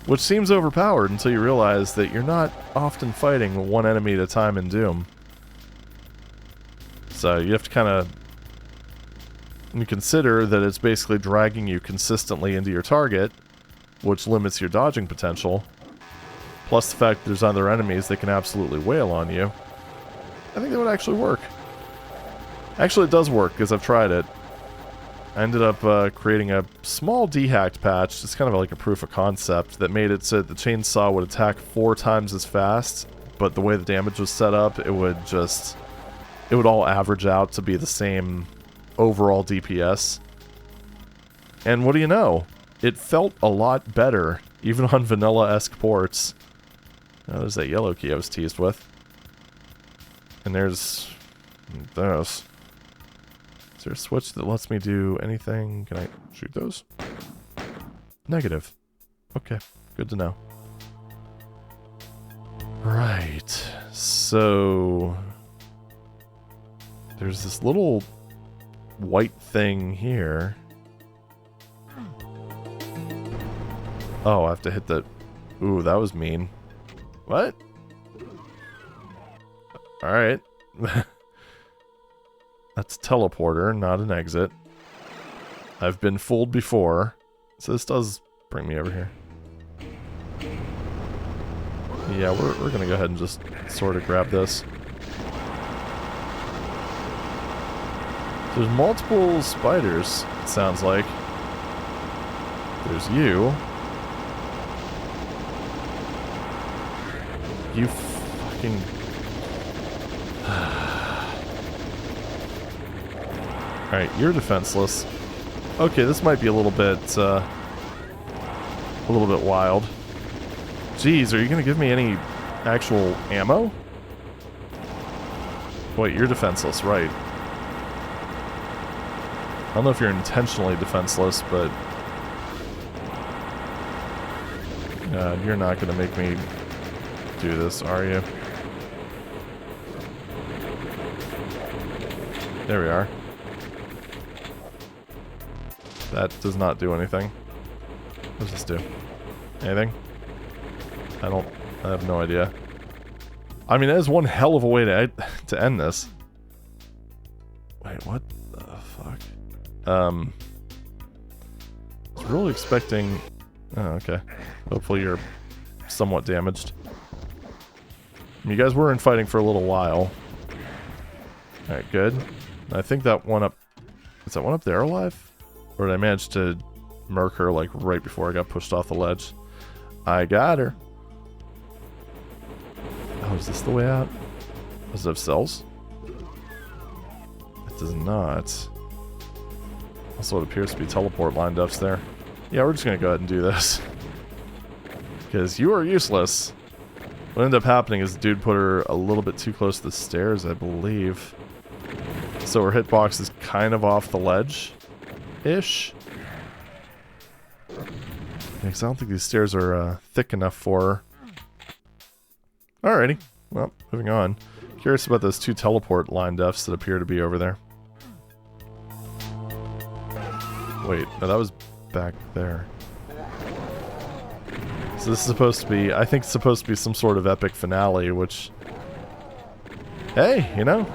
Which seems overpowered until you realize that you're not often fighting one enemy at a time in Doom. So you have to kind of consider that it's basically dragging you consistently into your target, which limits your dodging potential. Plus the fact that there's other enemies that can absolutely wail on you. I think that would actually work. Actually, it does work, because I've tried it. I ended up creating a small dehacked patch, just kind of like a proof of concept, that made it so that the chainsaw would attack 4 times as fast, but the way the damage was set up, it would all average out to be the same overall DPS. And what do you know? It felt a lot better, even on vanilla-esque ports. Oh, there's that yellow key I was teased with. And there's those. Is there a switch that lets me do anything? Can I shoot those? Negative. Okay, good to know. Right, so... there's this little white thing here. Oh, I have to hit the... Ooh, that was mean. What? Alright. That's a teleporter, not an exit. I've been fooled before. So this does bring me over here. Yeah, we're gonna go ahead and just sort of grab this. There's multiple spiders, it sounds like. There's you. You fucking... Alright, you're defenseless. Okay, this might be a little bit wild. Jeez, are you gonna give me any actual ammo? Wait, you're defenseless, right. don't know if you're intentionally defenseless, but you're not going to make me do this, are you? There we are. That does not do anything. What does this do? Anything? I have no idea. I mean, that is one hell of a way to end this. Wait, what the fuck? I was really expecting... Oh, okay. Hopefully you're somewhat damaged. You guys were in fighting for a little while. Alright, good. I think that one up... Is that one up there alive? Or did I manage to murk her, like, right before I got pushed off the ledge? I got her. Oh, is this the way out? Does it have cells? It does not. Also, it appears to be teleport line duffs there. Yeah, we're just gonna go ahead and do this. Because you are useless. What ended up happening is the dude put her a little bit too close to the stairs, I believe. So her hitbox is kind of off the ledge-ish. Because I don't think these stairs are thick enough for her. Alrighty. Well, moving on. Curious about those two teleport line duffs that appear to be over there. Wait, no, that was back there. So this is supposed to be, I think it's supposed to be some sort of epic finale, which... Hey, you know,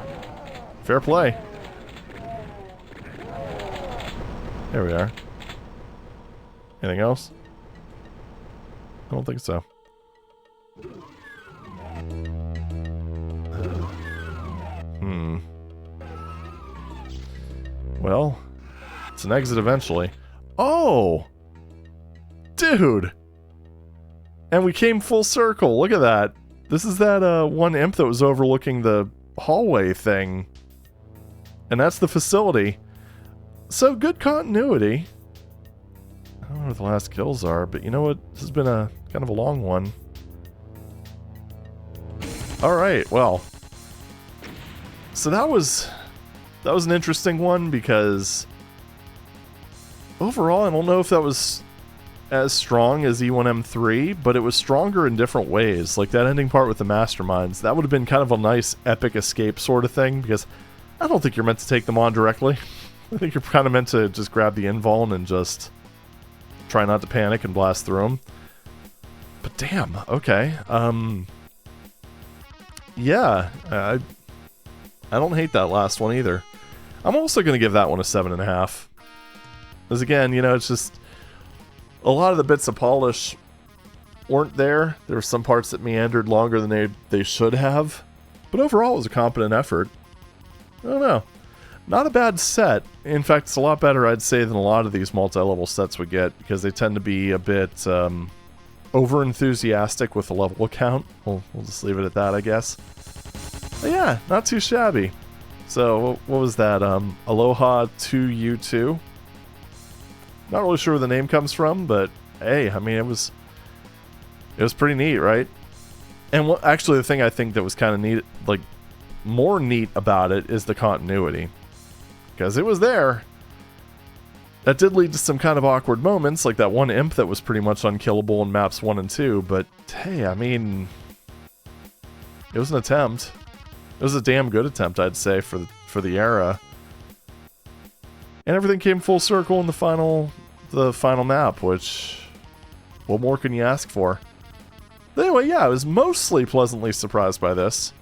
fair play. There we are. Anything else? I don't think so. Well, it's an exit eventually. Oh! Dude! And we came full circle. Look at that. This is that one imp that was overlooking the hallway thing. And that's the facility. So good continuity. I don't know what the last kills are, but you know what? This has been a kind of a long one. Alright, well. So that was an interesting one because overall I don't know if that was as strong as E1M3, but it was stronger in different ways. Like that ending part with the masterminds, that would have been kind of a nice epic escape sort of thing, because I don't think you're meant to take them on directly. I think you're kind of meant to just grab the invuln and just try not to panic and blast through them. But damn, okay. Yeah, I don't hate that last one either. I'm also going to give that one a 7.5. Because again, you know, it's just... A lot of the bits of polish weren't there. There were some parts that meandered longer than they should have. But overall, it was a competent effort. I don't know. Not a bad set. In fact, it's a lot better, I'd say, than a lot of these multi-level sets we get, because they tend to be a bit over-enthusiastic with the level count. We'll just leave it at that, I guess. But yeah, not too shabby. So, what was that? ALOHA2U2? Not really sure where the name comes from, but hey, I mean, it was pretty neat, right? And actually, the thing I think that was kind of neat, like, more neat about it is the continuity. Because it was there. That did lead to some kind of awkward moments, like that one imp that was pretty much unkillable in maps 1 and 2, but hey, I mean, it was an attempt. It was a damn good attempt, I'd say, for the era. And everything came full circle in the final map, which, what more can you ask for? But anyway, yeah, I was mostly pleasantly surprised by this.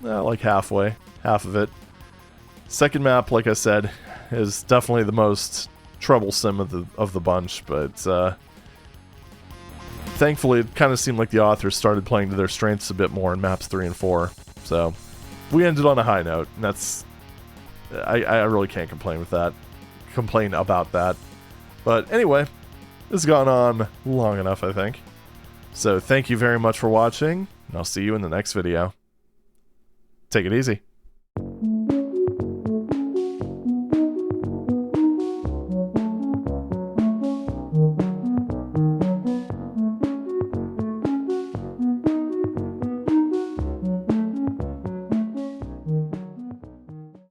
Like half of it. Second map, like I said, is definitely the most troublesome of the bunch, but thankfully it kind of seemed like the authors started playing to their strengths a bit more in maps 3 and 4. So we ended on a high note, and that's I really can't complain about that. But anyway, this has gone on long enough, I think. So thank you very much for watching, and I'll see you in the next video. Take it easy.